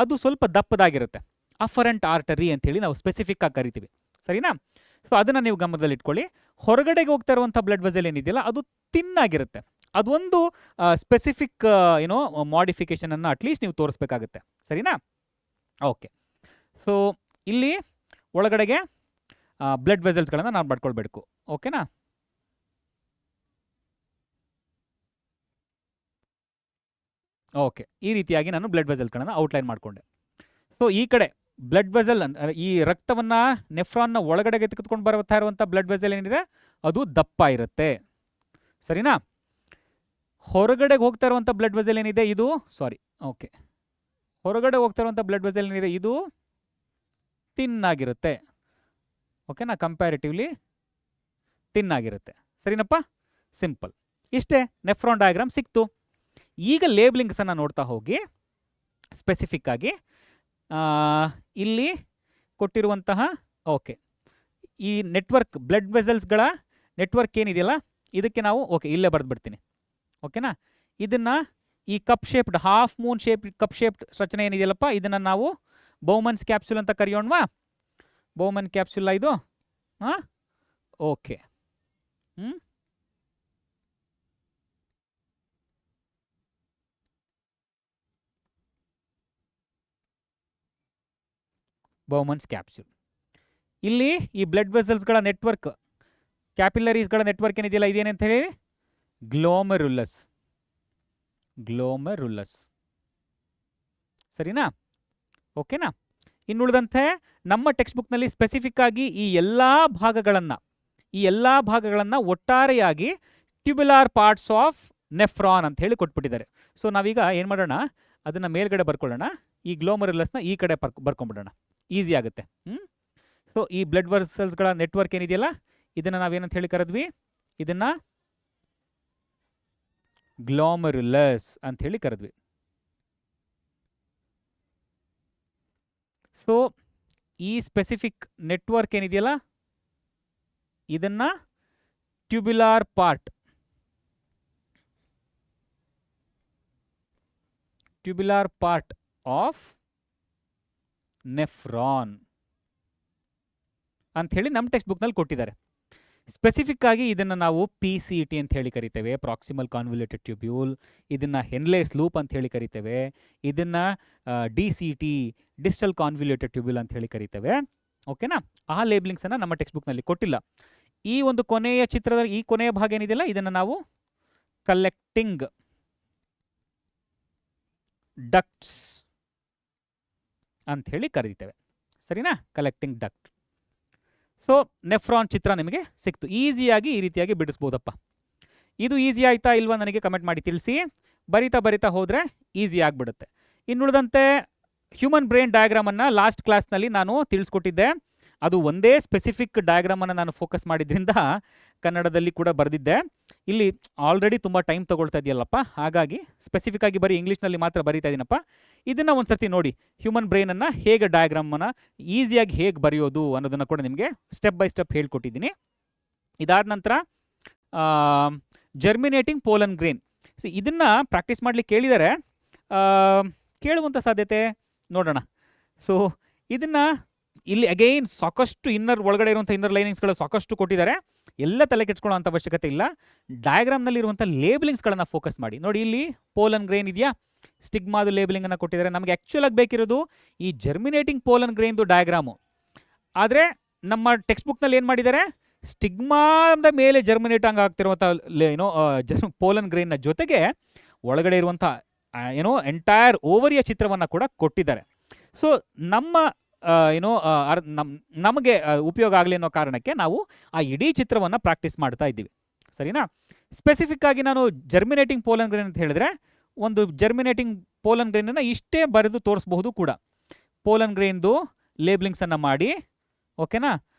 Speaker 1: ಅದು ಸ್ವಲ್ಪ ದಪ್ಪದಾಗಿರುತ್ತೆ. ಅಫರೆಂಟ್ ಆರ್ಟರಿ ಅಂತೇಳಿ ನಾವು ಸ್ಪೆಸಿಫಿಕ್ ಆಗಿ ಕರಿತೀವಿ. ಸರಿನಾ? ಸೊ ಅದನ್ನು ನೀವು ಗಮನದಲ್ಲಿ ಇಟ್ಕೊಳ್ಳಿ. ಹೊರಗಡೆಗೆ ಹೋಗ್ತಾ ಇರುವಂಥ ಬ್ಲಡ್ ವೆಸಲ್ ಏನಿದೆಯಲ್ಲ ಅದು ತಿನ್ನಾಗಿರುತ್ತೆ. ಅದೊಂದು ಸ್ಪೆಸಿಫಿಕ್ ಮಾಡಿಫಿಕೇಷನನ್ನು ಅಟ್ಲೀಸ್ಟ್ ನೀವು ತೋರಿಸ್ಬೇಕಾಗುತ್ತೆ. ಸರಿನಾ? ಓಕೆ. ಸೊ ಇಲ್ಲಿ ಒಳಗಡೆಗೆ ಬ್ಲಡ್ ವೆಸಲ್ಸ್ಗಳನ್ನು ನಾವು ಮಾಡ್ಕೊಳ್ಬೇಕು. ಓಕೆನಾ? ಓಕೆ. ಈ ರೀತಿಯಾಗಿ ನಾನು ಬ್ಲಡ್ ವೆಸಲ್ಗಳನ್ನು ಔಟ್ಲೈನ್ ಮಾಡಿಕೊಂಡೆ. ಸೊ ಈ ಕಡೆ ಬ್ಲಡ್ ವೆಸಲ್ ಈ ರಕ್ತವನ್ನು ನೆಫ್ರಾನ್ನ ಒಳಗಡೆಗೆ ತೆಗೆದುಕೊಂಡು ಬರ್ತಾ ಇರುವಂಥ ಬ್ಲಡ್ ವೆಸಲ್ ಏನಿದೆ ಅದು ದಪ್ಪ ಇರುತ್ತೆ. ಸರಿನಾ? ಹೊರಗಡೆಗೆ ಹೋಗ್ತಾ ಇರುವಂಥ ಬ್ಲಡ್ ವೆಸಲ್ ಏನಿದೆ ಇದು ಸಾರಿ ಓಕೆ ಹೊರಗಡೆ ಹೋಗ್ತಾ ಇರುವಂಥ ಬ್ಲಡ್ ವೆಸಲ್ ಏನಿದೆ ಇದು ತಿನ್ ಆಗಿರುತ್ತೆ. ಓಕೆನಾ, ಕಂಪ್ಯಾರಿಟಿವ್ಲಿ ತಿನ್ ಆಗಿರುತ್ತೆ. ಸರಿನಪ್ಪ, ಸಿಂಪಲ್. ಇಷ್ಟೇ, ನೆಫ್ರಾನ್ ಡಯಾಗ್ರಾಮ್ ಸಿಕ್ತು. ಈಗ ಲೇಬ್ಲಿಂಗ್ಸನ್ನು ನೋಡ್ತಾ ಹೋಗಿ ಸ್ಪೆಸಿಫಿಕ್ ಆಗಿ ಇಲ್ಲಿ ಕೊಟ್ಟಿರುವಂತಹ ಓಕೆ ಈ ನೆಟ್ವರ್ಕ್ ಬ್ಲಡ್ ವೆಸಲ್ಸ್ಗಳ ನೆಟ್ವರ್ಕ್ ಏನಿದೆಯಲ್ಲ ಇದಕ್ಕೆ ನಾವು ಓಕೆ ಇಲ್ಲೇ ಬರೆದ್ಬಿಡ್ತೀನಿ. ಓಕೆನಾ, ಇದನ್ನು ಈ cup shaped half Moon shape cup shaped ರಚನೆ ಏನಿದೆಯಲ್ಲಪ್ಪ ಇದನ್ನು ನಾವು ಬೌಮನ್ಸ್ ಕ್ಯಾಪ್ಸುಲ್ ಅಂತ ಕರೆಯೋಣವಾ? ಬೌಮನ್ ಕ್ಯಾಪ್ಸುಲ್ ಇದು. ಹಾಂ, ಓಕೆ. Bowman's capsule. ಇಲ್ಲಿ ಈ ಬ್ಲಡ್ ವೆಸಲ್ಸ್ಗಳ ನೆಟ್ವರ್ಕ್ ಕ್ಯಾಪಿಲರೀಸ್ಗಳ ನೆಟ್ವರ್ಕ್ ಏನಿದೆಯಲ್ಲ ಇದೇನಂತ ಹೇಳಿ ಗ್ಲೋಮೆರುಲಸ್. ಗ್ಲೋಮೆರುಲಸ್ ಸರಿನಾ? ಓಕೆನಾ? ಇನ್ನುಳಿದಂತೆ ನಮ್ಮ ಟೆಕ್ಸ್ಟ್ ಬುಕ್ನಲ್ಲಿ ಸ್ಪೆಸಿಫಿಕ್ ಆಗಿ ಈ ಎಲ್ಲ ಭಾಗಗಳನ್ನು ಒಟ್ಟಾರೆಯಾಗಿ ಟ್ಯೂಬ್ಯುಲಾರ್ ಪಾರ್ಟ್ಸ್ ಆಫ್ ನೆಫ್ರಾನ್ ಅಂತ ಹೇಳಿ ಕೊಟ್ಬಿಟ್ಟಿದ್ದಾರೆ. ಸೊ ನಾವೀಗ ಏನು ಮಾಡೋಣ, ಅದನ್ನು ಮೇಲ್ಗಡೆ ಬರ್ಕೊಳ್ಳೋಣ, ಈ ಗ್ಲೋಮೆರುಲಸ್ನ ಈ ಕಡೆ ಬರ್ಕೊಂಡ್ಬಿಡೋಣ, ಈಸಿ ಆಗುತ್ತೆ. ಸೊ ಈ ಬ್ಲಡ್ ವೆಸಲ್ಸ್ಗಳ ನೆಟ್ವರ್ಕ್ ಏನಿದೆಯಲ್ಲ ಇದನ್ನು ನಾವೇನಂತ ಹೇಳಿ ಕರೆದ್ವಿ, ಇದನ್ನು ಗ್ಲೋಮೆರುಲಸ್ ಅಂತ ಹೇಳಿ ಕರೆದ್ವಿ. ಸೊ ಈ ಸ್ಪೆಸಿಫಿಕ್ ನೆಟ್ವರ್ಕ್ ಏನಿದೆಯಲ್ಲ ಇದನ್ನು ಟ್ಯೂಬ್ಯುಲಾರ್ ಪಾರ್ಟ್ ಆಫ್ ನೆಫ್ರಾನ್ ಅಂತ ಹೇಳಿ ನಮ್ಮ ಟೆಕ್ಸ್ಟ್ ಬುಕ್ನಲ್ಲಿ ಕೊಟ್ಟಿದ್ದಾರೆ. ಸ್ಪೆಸಿಫಿಕ್ ಆಗಿ ಇದನ್ನು ನಾವು PCT ಅಂತ ಹೇಳಿ ಕರಿತೇವೆ, ಪ್ರಾಕ್ಸಿಮಲ್ ಕಾನ್ವಲ್ಯೂಟೆಡ್ ಟ್ಯೂಬ್ಯೂಲ್. ಇದನ್ನು ಹೆನ್ಲೆಸ್ ಲೂಪ್ ಅಂತ ಹೇಳಿ ಕರಿತೇವೆ. ಇದನ್ನು DCT ಡಿಸ್ಟಲ್ ಕಾನ್ವಲ್ಯೂಟೆಡ್ ಟ್ಯೂಬ್ಯೂಲ್ ಅಂತ ಹೇಳಿ ಕರಿತೇವೆ. ಓಕೆನಾ? ಆ ಲೇಬ್ಲಿಂಗ್ಸನ್ನು ನಮ್ಮ ಟೆಕ್ಸ್ಟ್ ಬುಕ್ನಲ್ಲಿ ಕೊಟ್ಟಿಲ್ಲ. ಈ ಒಂದು ಕೊನೆಯ ಚಿತ್ರದ ಈ ಕೊನೆಯ ಭಾಗ ಏನಿದೆಯಲ್ಲ ಇದನ್ನು ನಾವು ಕಲೆಕ್ಟಿಂಗ್ ಡಕ್ಟ್ಸ್ ಅಂತ ಹೇಳಿ ಕರೀತೇವೆ. ಸರಿನಾ? Collecting duct. ಸೊ ನೆಫ್ರಾನ್ ಚಿತ್ರ ನಿಮಗೆ ಸಿಕ್ತು. ಈಸಿಯಾಗಿ ಈ ರೀತಿಯಾಗಿ ಬಿಡಿಸ್ಬೋದಪ್ಪ. ಇದು ಈಸಿ ಆಯ್ತಾ ಇಲ್ವಾ ನನಗೆ ಕಮೆಂಟ್ ಮಾಡಿ ತಿಳಿಸಿ. ಬರಿತಾ ಹೋದರೆ ಈಸಿ ಆಗಿಬಿಡುತ್ತೆ. ಇನ್ನುಳಿದಂತೆ ಹ್ಯೂಮನ್ ಬ್ರೈನ್ ಡಯಾಗ್ರಾಮನ್ನು ಲಾಸ್ಟ್ ಕ್ಲಾಸ್ನಲ್ಲಿ ನಾನು ತಿಳಿಸ್ಕೊಟ್ಟಿದ್ದೆ. ಅದು ಒಂದೇ ಸ್ಪೆಸಿಫಿಕ್ ಡಯಾಗ್ರಾಮನ್ನು ನಾನು ಫೋಕಸ್ ಮಾಡಿದ್ರಿಂದ ಕನ್ನಡದಲ್ಲಿ ಕೂಡ ಬರೆದಿದ್ದೆ. ಇಲ್ಲಿ ಆಲ್ರೆಡಿ ತುಂಬ ಟೈಮ್ ತೊಗೊಳ್ತಾ ಇದೆಯಲ್ಲಪ್ಪ, ಹಾಗಾಗಿ ಸ್ಪೆಸಿಫಿಕ್ ಆಗಿ ಬರೀ ಇಂಗ್ಲೀಷ್ನಲ್ಲಿ ಮಾತ್ರ ಬರೀತಾ ಇದ್ದೀನಪ್ಪ. ಇದನ್ನು ಒಂದು ಸರ್ತಿ ನೋಡಿ, ಹ್ಯೂಮನ್ ಬ್ರೈನನ್ನು ಹೇಗೆ ಡಯಾಗ್ರಾಮನ್ನು ಈಸಿಯಾಗಿ ಹೇಗೆ ಬರೆಯೋದು ಅನ್ನೋದನ್ನು ಕೂಡ ನಿಮಗೆ ಸ್ಟೆಪ್ ಬೈ ಸ್ಟೆಪ್ ಹೇಳ್ಕೊಟ್ಟಿದ್ದೀನಿ. ಇದಾದ ನಂತರ ಜರ್ಮಿನೇಟಿಂಗ್ ಪೋಲನ್ ಗ್ರೇನ್. ಸೊ ಇದನ್ನು ಪ್ರಾಕ್ಟೀಸ್ ಮಾಡಲಿಕ್ಕೆ ಕೇಳಿದರೆ ಕೇಳುವಂಥ ಸಾಧ್ಯತೆ ನೋಡೋಣ. ಸೊ ಇದನ್ನು ಇಲ್ಲಿ ಅಗೈನ್ ಸಾಕಷ್ಟು ಒಳಗಡೆ ಇರುವಂಥ ಇನ್ನರ್ ಲೈನಿಂಗ್ಸ್ಗಳು ಸಾಕಷ್ಟು ಕೊಟ್ಟಿದ್ದಾರೆ. ಎಲ್ಲ ತಲೆ ಕೆಡ್ಸ್ಕೊಳ್ಳೋ ಅಂಥ ಅವಶ್ಯಕತೆ ಇಲ್ಲ. ಡಯಾಗ್ರಾಮ್ನಲ್ಲಿರುವಂಥ ಲೇಬಲಿಂಗ್ಸ್ಗಳನ್ನು ಫೋಕಸ್ ಮಾಡಿ. ನೋಡಿ, ಇಲ್ಲಿ ಪೋಲನ್ ಗ್ರೇನ್ ಇದೆಯಾ, ಸ್ಟಿಗ್ಮಾದು ಲೇಬಲಿಂಗನ್ನು ಕೊಟ್ಟಿದ್ದಾರೆ. ನಮಗೆ ಆ್ಯಕ್ಚುಲಾಗಿ ಬೇಕಿರೋದು ಈ ಜರ್ಮಿನೇಟಿಂಗ್ ಪೋಲನ್ ಗ್ರೇನ್ದು ಡಯಾಗ್ರಾಮು. ಆದರೆ ನಮ್ಮ ಟೆಕ್ಸ್ಟ್ ಬುಕ್ನಲ್ಲಿ ಏನು ಮಾಡಿದ್ದಾರೆ, ಸ್ಟಿಗ್ಮಾದ ಮೇಲೆ ಜರ್ಮಿನೇಟ್ ಆಗ್ತಿರುವಂಥ ಪೋಲನ್ ಗ್ರೇನ್ನ ಜೊತೆಗೆ ಒಳಗಡೆ ಇರುವಂಥ ಎಂಟೈರ್ ಓವರಿಯ ಚಿತ್ರವನ್ನು ಕೂಡ ಕೊಟ್ಟಿದ್ದಾರೆ. ಸೊ ನಮಗೆ ಉಪಯೋಗ ಆಗಲಿ ಅನ್ನೋ ಕಾರಣಕ್ಕೆ ನಾವು ಆ ಇಡೀ ಚಿತ್ರವನ್ನು ಪ್ರಾಕ್ಟೀಸ್ ಮಾಡ್ತಾ ಇದ್ದೀವಿ. ಸರಿನಾ? ಸ್ಪೆಸಿಫಿಕ್ ಆಗಿ ನಾನು ಜರ್ಮಿನೇಟಿಂಗ್ ಪೋಲನ್ ಗ್ರೇನ್ ಅಂತ ಹೇಳಿದ್ರೆ ಒಂದು ಜರ್ಮಿನೇಟಿಂಗ್ ಪೋಲನ್ ಗ್ರೇನನ್ನು ಇಷ್ಟೇ ಬರೆದು ತೋರಿಸಬಹುದು ಕೂಡ. ಪೋಲನ್ ಗ್ರೇನ್ದು ಲೇಬ್ಲಿಂಗ್ಸನ್ನು ಮಾಡಿ, ಓಕೆನಾ,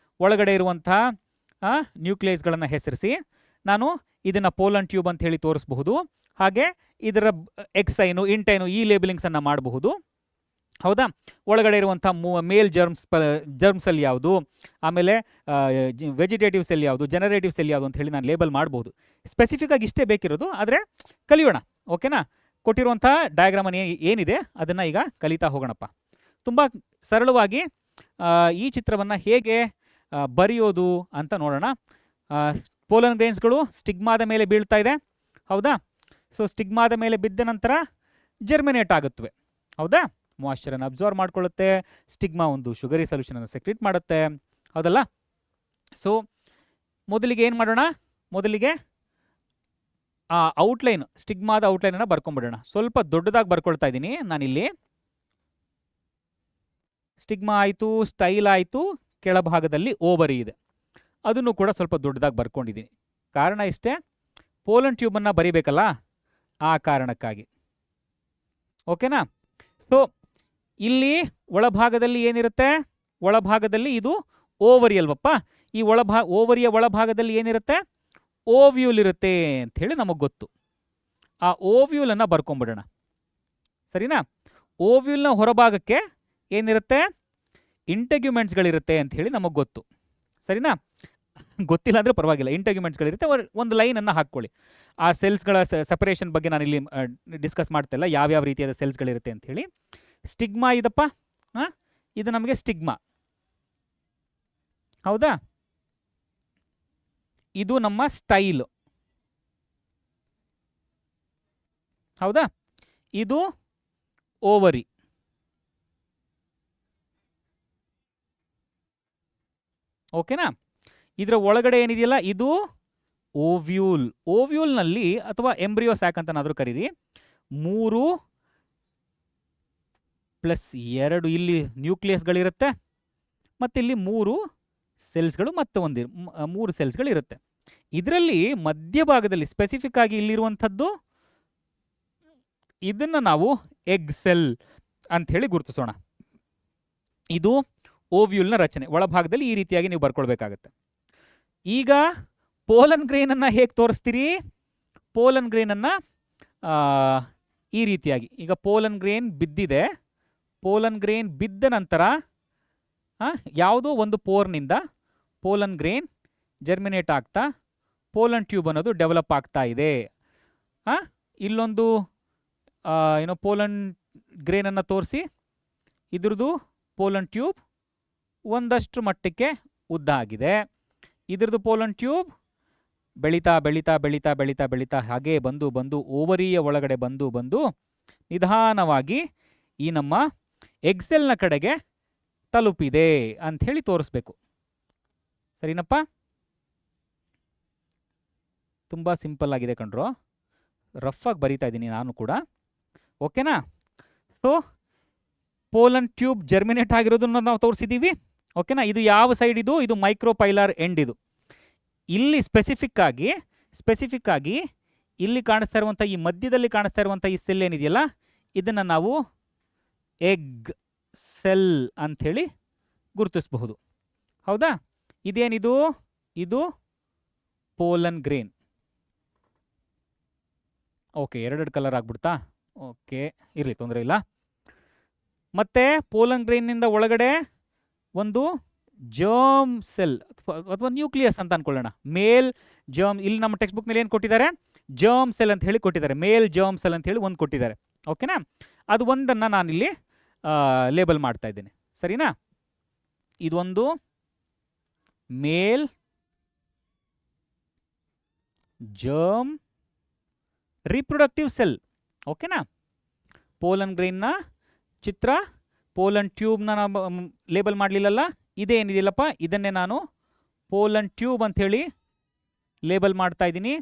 Speaker 1: ಒಳಗಡೆ ಇರುವಂಥ ನ್ಯೂಕ್ಲಿಯಸ್ಗಳನ್ನು ಹೆಸರಿಸಿ ನಾನು ಇದನ್ನು ಪೋಲನ್ ಟ್ಯೂಬ್ ಅಂತ ಹೇಳಿ ತೋರಿಸಬಹುದು. ಹಾಗೆ ಇದರ ಎಕ್ಸೈನು ಇಂಟೈನು ಈ ಲೇಬಲಿಂಗ್ಸನ್ನು ಮಾಡಬಹುದು. ಹೌದಾ? ಒಳಗಡೆ ಇರುವಂಥ ಮೇಲ್ ಜರ್ಮ್ ಸೆಲ್ ಯಾವುದು, ಆಮೇಲೆ ವೆಜಿಟೇಟಿವ್ ಸೆಲ್ ಯಾವುದು, ಜನರೇಟಿವ್ ಸೆಲ್ ಯಾವುದು ಅಂತ ಹೇಳಿ ನಾನು ಲೇಬಲ್ ಮಾಡ್ಬೋದು. ಸ್ಪೆಸಿಫಿಕ್ ಆಗಿ ಇಷ್ಟೇ ಬೇಕಿರೋದು, ಆದರೆ ಕಲಿಯೋಣ. ಓಕೆನಾ? ಕೊಟ್ಟಿರುವಂಥ ಡಯಾಗ್ರಾಮನ್ನು ಏನಿದೆ ಅದನ್ನು ಈಗ ಕಲಿತಾ ಹೋಗೋಣಪ್ಪ. ತುಂಬ ಸರಳವಾಗಿ ಈ ಚಿತ್ರವನ್ನು ಹೇಗೆ ಬರೆಯೋದು ಅಂತ ನೋಡೋಣ. ಪೋಲನ್ ಗ್ರೇನ್ಸ್ಗಳು ಸ್ಟಿಗ್ಮಾದ ಮೇಲೆ ಬೀಳ್ತಾ ಇದೆ. ಹೌದಾ? ಸೊ ಸ್ಟಿಗ್ಮಾದ ಮೇಲೆ ಬಿದ್ದ ನಂತರ ಜರ್ಮಿನೇಟ್ ಆಗುತ್ತವೆ. ಹೌದಾ? ಮಾಯ್ಶ್ಚರನ್ನು ಅಬ್ಸಾರ್ವ್ ಮಾಡ್ಕೊಳ್ಳುತ್ತೆ. ಸ್ಟಿಗ್ಮಾ ಒಂದು ಶುಗರಿ ಸೊಲ್ಯೂಷನನ್ನು ಸೆಕ್ರೆಟ್ ಮಾಡುತ್ತೆ. ಹೌದಲ್ಲ? ಸೊ ಮೊದಲಿಗೆ ಏನು ಮಾಡೋಣ, ಮೊದಲಿಗೆ ಆ ಔಟ್ಲೈನ್ ಸ್ಟಿಗ್ಮಾದ ಔಟ್ಲೈನನ್ನು ಬರ್ಕೊಂಡ್ಬಿಡೋಣ. ಸ್ವಲ್ಪ ದೊಡ್ಡದಾಗಿ ಬರ್ಕೊಳ್ತಾ ಇದ್ದೀನಿ ನಾನಿಲ್ಲಿ. ಸ್ಟಿಗ್ಮಾ ಆಯಿತು, ಸ್ಟೈಲ್ ಆಯಿತು, ಕೆಳಭಾಗದಲ್ಲಿ ಓವರಿ ಇದೆ, ಅದನ್ನು ಕೂಡ ಸ್ವಲ್ಪ ದೊಡ್ಡದಾಗಿ ಬರ್ಕೊಂಡಿದ್ದೀನಿ. ಕಾರಣ ಇಷ್ಟೇ, ಪೋಲನ್ ಟ್ಯೂಬನ್ನು ಬರೀಬೇಕಲ್ಲ, ಆ ಕಾರಣಕ್ಕಾಗಿ. ಓಕೆನಾ? ಸೊ ಇಲ್ಲಿ ಒಳಭಾಗದಲ್ಲಿ ಏನಿರುತ್ತೆ? ಒಳಭಾಗದಲ್ಲಿ ಇದು ಓವರಿ ಅಲ್ವಪ್ಪ. ಈ ಓವರಿಯ ಒಳಭಾಗದಲ್ಲಿ ಏನಿರುತ್ತೆ? ಓವ್ಯೂಲ್ ಇರುತ್ತೆ ಅಂತ ಹೇಳಿ ನಮಗೆ ಗೊತ್ತು. ಆ ಓವ್ಯೂಲನ್ನು ಬರ್ಕೊಂಬಿಡೋಣ. ಸರಿನಾ? ಓವ್ಯೂಲ್ನ ಹೊರಭಾಗಕ್ಕೆ ಏನಿರುತ್ತೆ? ಇಂಟೆಗ್ಯುಮೆಂಟ್ಸ್ಗಳಿರುತ್ತೆ ಅಂತ ಹೇಳಿ ನಮಗೆ ಗೊತ್ತು. ಸರಿನಾ? ಗೊತ್ತಿಲ್ಲ ಅಂದರೆ ಪರವಾಗಿಲ್ಲ, ಇಂಟೆಗ್ಯುಮೆಂಟ್ಸ್ಗಳಿರುತ್ತೆ. ಒಂದು ಲೈನನ್ನು ಹಾಕ್ಕೊಳ್ಳಿ. ಆ ಸೆಲ್ಸ್ಗಳ ಸಪರೇಷನ್ ಬಗ್ಗೆ ನಾನು ಇಲ್ಲಿ ಡಿಸ್ಕಸ್ ಮಾಡ್ತಿಲ್ಲ, ಯಾವ್ಯಾವ ರೀತಿಯಾದ ಸೆಲ್ಸ್ಗಳಿರುತ್ತೆ ಅಂತ ಹೇಳಿ. ಸ್ಟಿಗ್ಮಾ ಇದಪ್ಪ, ಇದು ನಮಗೆ ಸ್ಟಿಗ್ಮಾ. ಹೌದಾ? ಇದು ನಮ್ಮ ಸ್ಟೈಲ್. ಹೌದಾ? ಇದು ಓವರಿ. ಓಕೆನಾ? ಇದರ ಒಳಗಡೆ ಏನಿದೆಯಲ್ಲ ಇದು ಓವ್ಯೂಲ್. ಓವ್ಯೂಲ್ನಲ್ಲಿ ಅಥವಾ ಎಂಬ್ರಿಯೋ ಸ್ಯಾಕ್ ಅಂತನಾದರೂ ಕರೀರಿ, 3+2 ಇಲ್ಲಿ ನ್ಯೂಕ್ಲಿಯಸ್ಗಳಿರುತ್ತೆ, ಮತ್ತು ಇಲ್ಲಿ 3 ಸೆಲ್ಸ್ಗಳು ಮತ್ತು 3 ಸೆಲ್ಸ್ಗಳಿರುತ್ತೆ. ಇದರಲ್ಲಿ ಮಧ್ಯಭಾಗದಲ್ಲಿ ಸ್ಪೆಸಿಫಿಕ್ ಆಗಿ ಇಲ್ಲಿರುವಂಥದ್ದು ಇದನ್ನು ನಾವು ಎಗ್ ಸೆಲ್ ಅಂಥೇಳಿ ಗುರುತಿಸೋಣ. ಇದು ಓವ್ಯೂಲ್ನ ರಚನೆ. ಒಳಭಾಗದಲ್ಲಿ ಈ ರೀತಿಯಾಗಿ ನೀವು ಬರ್ಕೊಳ್ಬೇಕಾಗತ್ತೆ. ಈಗ ಪೋಲನ್ ಗ್ರೇನನ್ನು ಹೇಗೆ ತೋರಿಸ್ತೀರಿ? ಪೋಲನ್ ಗ್ರೇನನ್ನು ಈ ರೀತಿಯಾಗಿ, ಈಗ ಪೋಲನ್ ಗ್ರೇನ್ ಬಿದ್ದಿದೆ. ಪೋಲನ್ ಗ್ರೇನ್ ಬಿದ್ದ ನಂತರ ಯಾವುದೋ ಒಂದು ಪೋರ್ನಿಂದ ಪೋಲನ್ ಗ್ರೇನ್ ಜರ್ಮಿನೇಟ್ ಆಗ್ತಾ ಪೋಲನ್ ಟ್ಯೂಬ್ ಅನ್ನೋದು ಡೆವಲಪ್ ಆಗ್ತಾ ಇದೆ. ಇಲ್ಲೊಂದು ಪೋಲನ್ ಗ್ರೇನನ್ನು ತೋರಿಸಿ, ಇದ್ರದ್ದು ಪೋಲನ್ ಟ್ಯೂಬ್ ಒಂದಷ್ಟು ಮಟ್ಟಕ್ಕೆ ಉದ್ದ ಆಗಿದೆ. ಇದ್ರದ್ದು ಪೋಲನ್ ಟ್ಯೂಬ್ ಬೆಳೀತಾ ಬೆಳೀತಾ ಬೆಳೀತಾ ಬೆಳೀತಾ ಬೆಳೀತಾ ಹಾಗೆ ಬಂದು ಓವರಿಯ ಒಳಗಡೆ ಬಂದು ನಿಧಾನವಾಗಿ ಈ ನಮ್ಮ ಎಗ್ಸೆಲ್ನ ಕಡೆಗೆ ತಲುಪಿದೆ ಅಂಥೇಳಿ ತೋರಿಸ್ಬೇಕು. ಸರಿನಪ್ಪ? ತುಂಬ ಸಿಂಪಲ್ ಆಗಿದೆ ಕಣ್ರೋ, ರಫಾಗಿ ಬರೀತಾ ಇದ್ದೀನಿ ನಾನು ಕೂಡ. ಓಕೆನಾ? ಸೊ ಪೋಲನ್ ಟ್ಯೂಬ್ ಜರ್ಮಿನೇಟ್ ಆಗಿರೋದನ್ನು ನಾವು ತೋರಿಸಿದ್ದೀವಿ. ಓಕೆನಾ? ಇದು ಯಾವ ಸೈಡ್? ಇದು ಮೈಕ್ರೋಪೈಲಾರ್ ಎಂಡ್. ಇದು ಇಲ್ಲಿ ಸ್ಪೆಸಿಫಿಕ್ ಆಗಿ ಇಲ್ಲಿ ಕಾಣಿಸ್ತಾ ಇರುವಂಥ, ಈ ಮಧ್ಯದಲ್ಲಿ ಕಾಣಿಸ್ತಾ ಇರುವಂಥ ಈ ಸೆಲ್ ಏನಿದೆಯಲ್ಲ, ಇದನ್ನು ನಾವು ಎಗ್ ಸೆಲ್ ಅಂಥೇಳಿ ಗುರುತಿಸಬಹುದು. ಹೌದಾ? ಇದೇನಿದು? ಇದು ಪೋಲನ್ ಗ್ರೇನ್. ಓಕೆ, ಎರಡೆರಡು ಕಲರ್ ಆಗ್ಬಿಡ್ತಾ? ಓಕೆ, ಇರಲಿ, ತೊಂದರೆ ಇಲ್ಲ. ಮತ್ತೆ ಪೋಲನ್ ಗ್ರೇನ್ನಿಂದ ಒಳಗಡೆ ಒಂದು ಜರ್ಮ್ ಸೆಲ್ ಅಥವಾ ನ್ಯೂಕ್ಲಿಯಸ್ ಅಂತ ಅನ್ಕೊಳ್ಳೋಣ. ಮೇಲ್ ಜರ್ಮ್, ಇಲ್ಲಿ ನಮ್ಮ ಟೆಕ್ಸ್ಟ್ ಬುಕ್ನಲ್ಲಿ ಏನು ಕೊಟ್ಟಿದ್ದಾರೆ? ಜರ್ಮ್ ಸೆಲ್ ಅಂತ ಹೇಳಿ ಕೊಟ್ಟಿದ್ದಾರೆ. ಮೇಲ್ ಜರ್ಮ್ ಸೆಲ್ ಅಂತ ಹೇಳಿ ಒಂದು ಕೊಟ್ಟಿದ್ದಾರೆ. ಓಕೆನಾ? ಅದು ಒಂದನ್ನು ನಾನಿಲ್ಲಿ ಲೇಬಲ್ ಮಾಡ್ತಾ ಇದ್ದೇನೆ. ಸರಿನಾ? ಇದೊಂದು ಮೇಲ್ ಜರ್ಮ್ ರಿಪ್ರೊಡಕ್ಟಿವ್ ಸೆಲ್. ಓಕೆನಾ? ಪೋಲನ್ ಗ್ರೇನ್ನ ಚಿತ್ರ, ಪೋಲನ್ ಟ್ಯೂಬ್ನ ನಾವು ಲೇಬಲ್ ಮಾಡಲಿಲ್ಲಲ್ಲ, ಇದೇನಿದೆಯಲ್ಲಪ್ಪ, ಇದನ್ನೇ ನಾನು ಪೋಲನ್ ಟ್ಯೂಬ್ ಅಂಥೇಳಿ ಲೇಬಲ್ ಮಾಡ್ತಾ ಇದ್ದೀನಿ.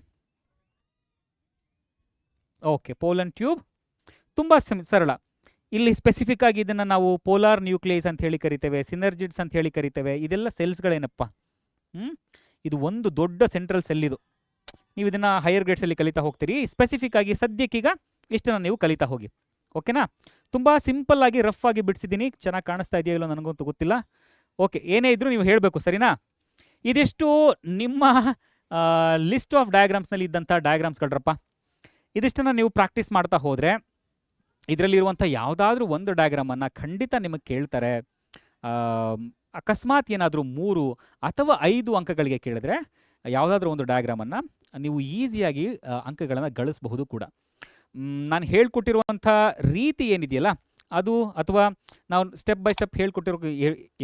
Speaker 1: ಓಕೆ, ಪೋಲನ್ ಟ್ಯೂಬ್ ತುಂಬ ಸರಳ. ಇಲ್ಲಿ ಸ್ಪೆಸಿಫಿಕ್ ಆಗಿ ಇದನ್ನು ನಾವು ಪೋಲಾರ್ ನ್ಯೂಕ್ಲಿಯಸ್ ಅಂತ ಹೇಳಿ ಕರಿತೇವೆ, ಸಿನರ್ಜಿಡ್ಸ್ ಅಂತ ಹೇಳಿ ಕರಿತೇವೆ. ಇದೆಲ್ಲ ಸೆಲ್ಸ್ಗಳೇನಪ್ಪ. ಇದು ಒಂದು ದೊಡ್ಡ ಸೆಂಟ್ರಲ್ ಸೆಲ್. ಇದು ನೀವು ಇದನ್ನು ಹೈಯರ್ ಗ್ರೇಡ್ಸಲ್ಲಿ ಕಲಿತಾ ಹೋಗ್ತೀರಿ. ಸ್ಪೆಸಿಫಿಕ್ ಆಗಿ ಸದ್ಯಕ್ಕೀಗ ಇಷ್ಟನ್ನು ನೀವು ಕಲಿತಾ ಹೋಗಿ. ಓಕೆನಾ? ತುಂಬ ಸಿಂಪಲ್ ಆಗಿ ರಫ್ ಆಗಿ ಬಿಡಿಸಿದ್ದೀನಿ. ಚೆನ್ನಾಗಿ ಕಾಣಿಸ್ತಾ ಇದೆಯೋ ಇಲ್ಲೋ ನನಗಂತೂ ಗೊತ್ತಿಲ್ಲ. ಓಕೆ, ಏನೇ ಇದ್ರೂ ನೀವು ಹೇಳಬೇಕು. ಸರಿನಾ? ಇದಿಷ್ಟು ನಿಮ್ಮ ಲಿಸ್ಟ್ ಆಫ್ ಡಯಾಗ್ರಾಮ್ಸ್ನಲ್ಲಿ ಇದ್ದಂಥ ಡಯಾಗ್ರಾಮ್ಸ್ಗಳ್ರಪ್ಪ. ಇದಿಷ್ಟನ್ನು ನೀವು ಪ್ರಾಕ್ಟೀಸ್ ಮಾಡ್ತಾ ಹೋದರೆ ಇದರಲ್ಲಿರುವಂಥ ಯಾವುದಾದ್ರೂ ಒಂದು ಡಯಾಗ್ರಾಮನ್ನು ಖಂಡಿತ ನಿಮಗೆ ಕೇಳ್ತಾರೆ. ಅಕಸ್ಮಾತ್ ಏನಾದರೂ 3 ಅಥವಾ 5 ಅಂಕಗಳಿಗೆ ಕೇಳಿದ್ರೆ ಯಾವುದಾದ್ರೂ ಒಂದು ಡಯಾಗ್ರಾಮನ್ನು ನೀವು ಈಸಿಯಾಗಿ ಅಂಕಗಳನ್ನು ಗಳಿಸಬಹುದು ಕೂಡ. ನಾನು ಹೇಳ್ಕೊಟ್ಟಿರುವಂಥ ರೀತಿ ಏನಿದೆಯಲ್ಲ ಅದು, ಅಥವಾ ನಾವು ಸ್ಟೆಪ್ ಬೈ ಸ್ಟೆಪ್ ಹೇಳ್ಕೊಟ್ಟಿರೋ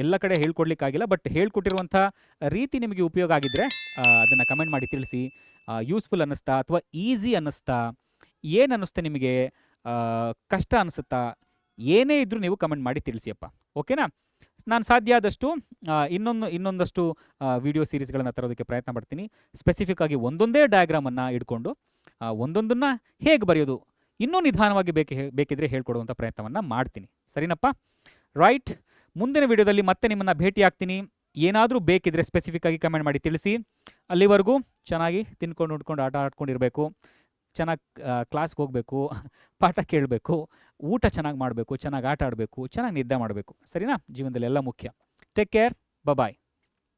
Speaker 1: ಎಲ್ಲ ಕಡೆ ಹೇಳ್ಕೊಡ್ಲಿಕ್ಕಾಗಿಲ್ಲ, ಬಟ್ ಹೇಳ್ಕೊಟ್ಟಿರುವಂಥ ರೀತಿ ನಿಮಗೆ ಉಪಯೋಗ ಆಗಿದ್ದರೆ ಅದನ್ನು ಕಮೆಂಟ್ ಮಾಡಿ ತಿಳಿಸಿ. ಯೂಸ್ಫುಲ್ ಅನ್ನಿಸ್ತಾ ಅಥವಾ ಈಸಿ ಅನ್ನಿಸ್ತಾ, ಏನು ಅನ್ನಿಸ್ತಾ ನಿಮಗೆ, ಕಷ್ಟ ಅನಿಸುತ್ತಾ, ಏನೇ ಇದ್ದರೂ ನೀವು ಕಮೆಂಟ್ ಮಾಡಿ ತಿಳಿಸಿಯಪ್ಪ. ಓಕೆನಾ? ನಾನು ಸಾಧ್ಯ ಆದಷ್ಟು ಇನ್ನೊಂದಷ್ಟು ವಿಡಿಯೋ ಸೀರೀಸ್ಗಳನ್ನು ತರೋದಕ್ಕೆ ಪ್ರಯತ್ನ ಪಡ್ತೀನಿ. ಸ್ಪೆಸಿಫಿಕ್ ಆಗಿ ಒಂದೊಂದೇ ಡಯಾಗ್ರಾಮನ್ನು ಇಟ್ಕೊಂಡು ಒಂದೊಂದನ್ನು ಹೇಗೆ ಬರೆಯೋದು ಇನ್ನೂ ನಿಧಾನವಾಗಿ ಬೇಕಿದ್ರೆ ಹೇಳ್ಕೊಡುವಂಥ ಪ್ರಯತ್ನವನ್ನು ಮಾಡ್ತೀನಿ. ಸರಿನಪ್ಪ? ರೈಟ್. ಮುಂದಿನ ವಿಡಿಯೋದಲ್ಲಿ ಮತ್ತೆ ನಿಮ್ಮನ್ನು ಭೇಟಿ ಆಗ್ತೀನಿ. ಏನಾದರೂ ಬೇಕಿದ್ರೆ ಸ್ಪೆಸಿಫಿಕ್ ಆಗಿ ಕಮೆಂಟ್ ಮಾಡಿ ತಿಳಿಸಿ. ಅಲ್ಲಿವರೆಗೂ ಚೆನ್ನಾಗಿ ತಿನ್ಕೊಂಡು ಉಂಡ್ಕೊಂಡು ಆಟ ಆಡ್ಕೊಂಡಿರಬೇಕು. ಚೆನ್ನಾಗಿ ಕ್ಲಾಸ್ಗೆ ಹೋಗಬೇಕು, ಪಾಠ ಕೇಳಬೇಕು, ಊಟ ಚೆನ್ನಾಗಿ ಮಾಡಬೇಕು, ಚೆನ್ನಾಗಿ ಆಟ ಆಡಬೇಕು, ಚೆನ್ನಾಗಿ ನಿದ್ದೆ ಮಾಡಬೇಕು. ಸರಿನಾ? ಜೀವನದಲ್ಲಿ ಎಲ್ಲ ಮುಖ್ಯ. Take care. ಬಾಯ್.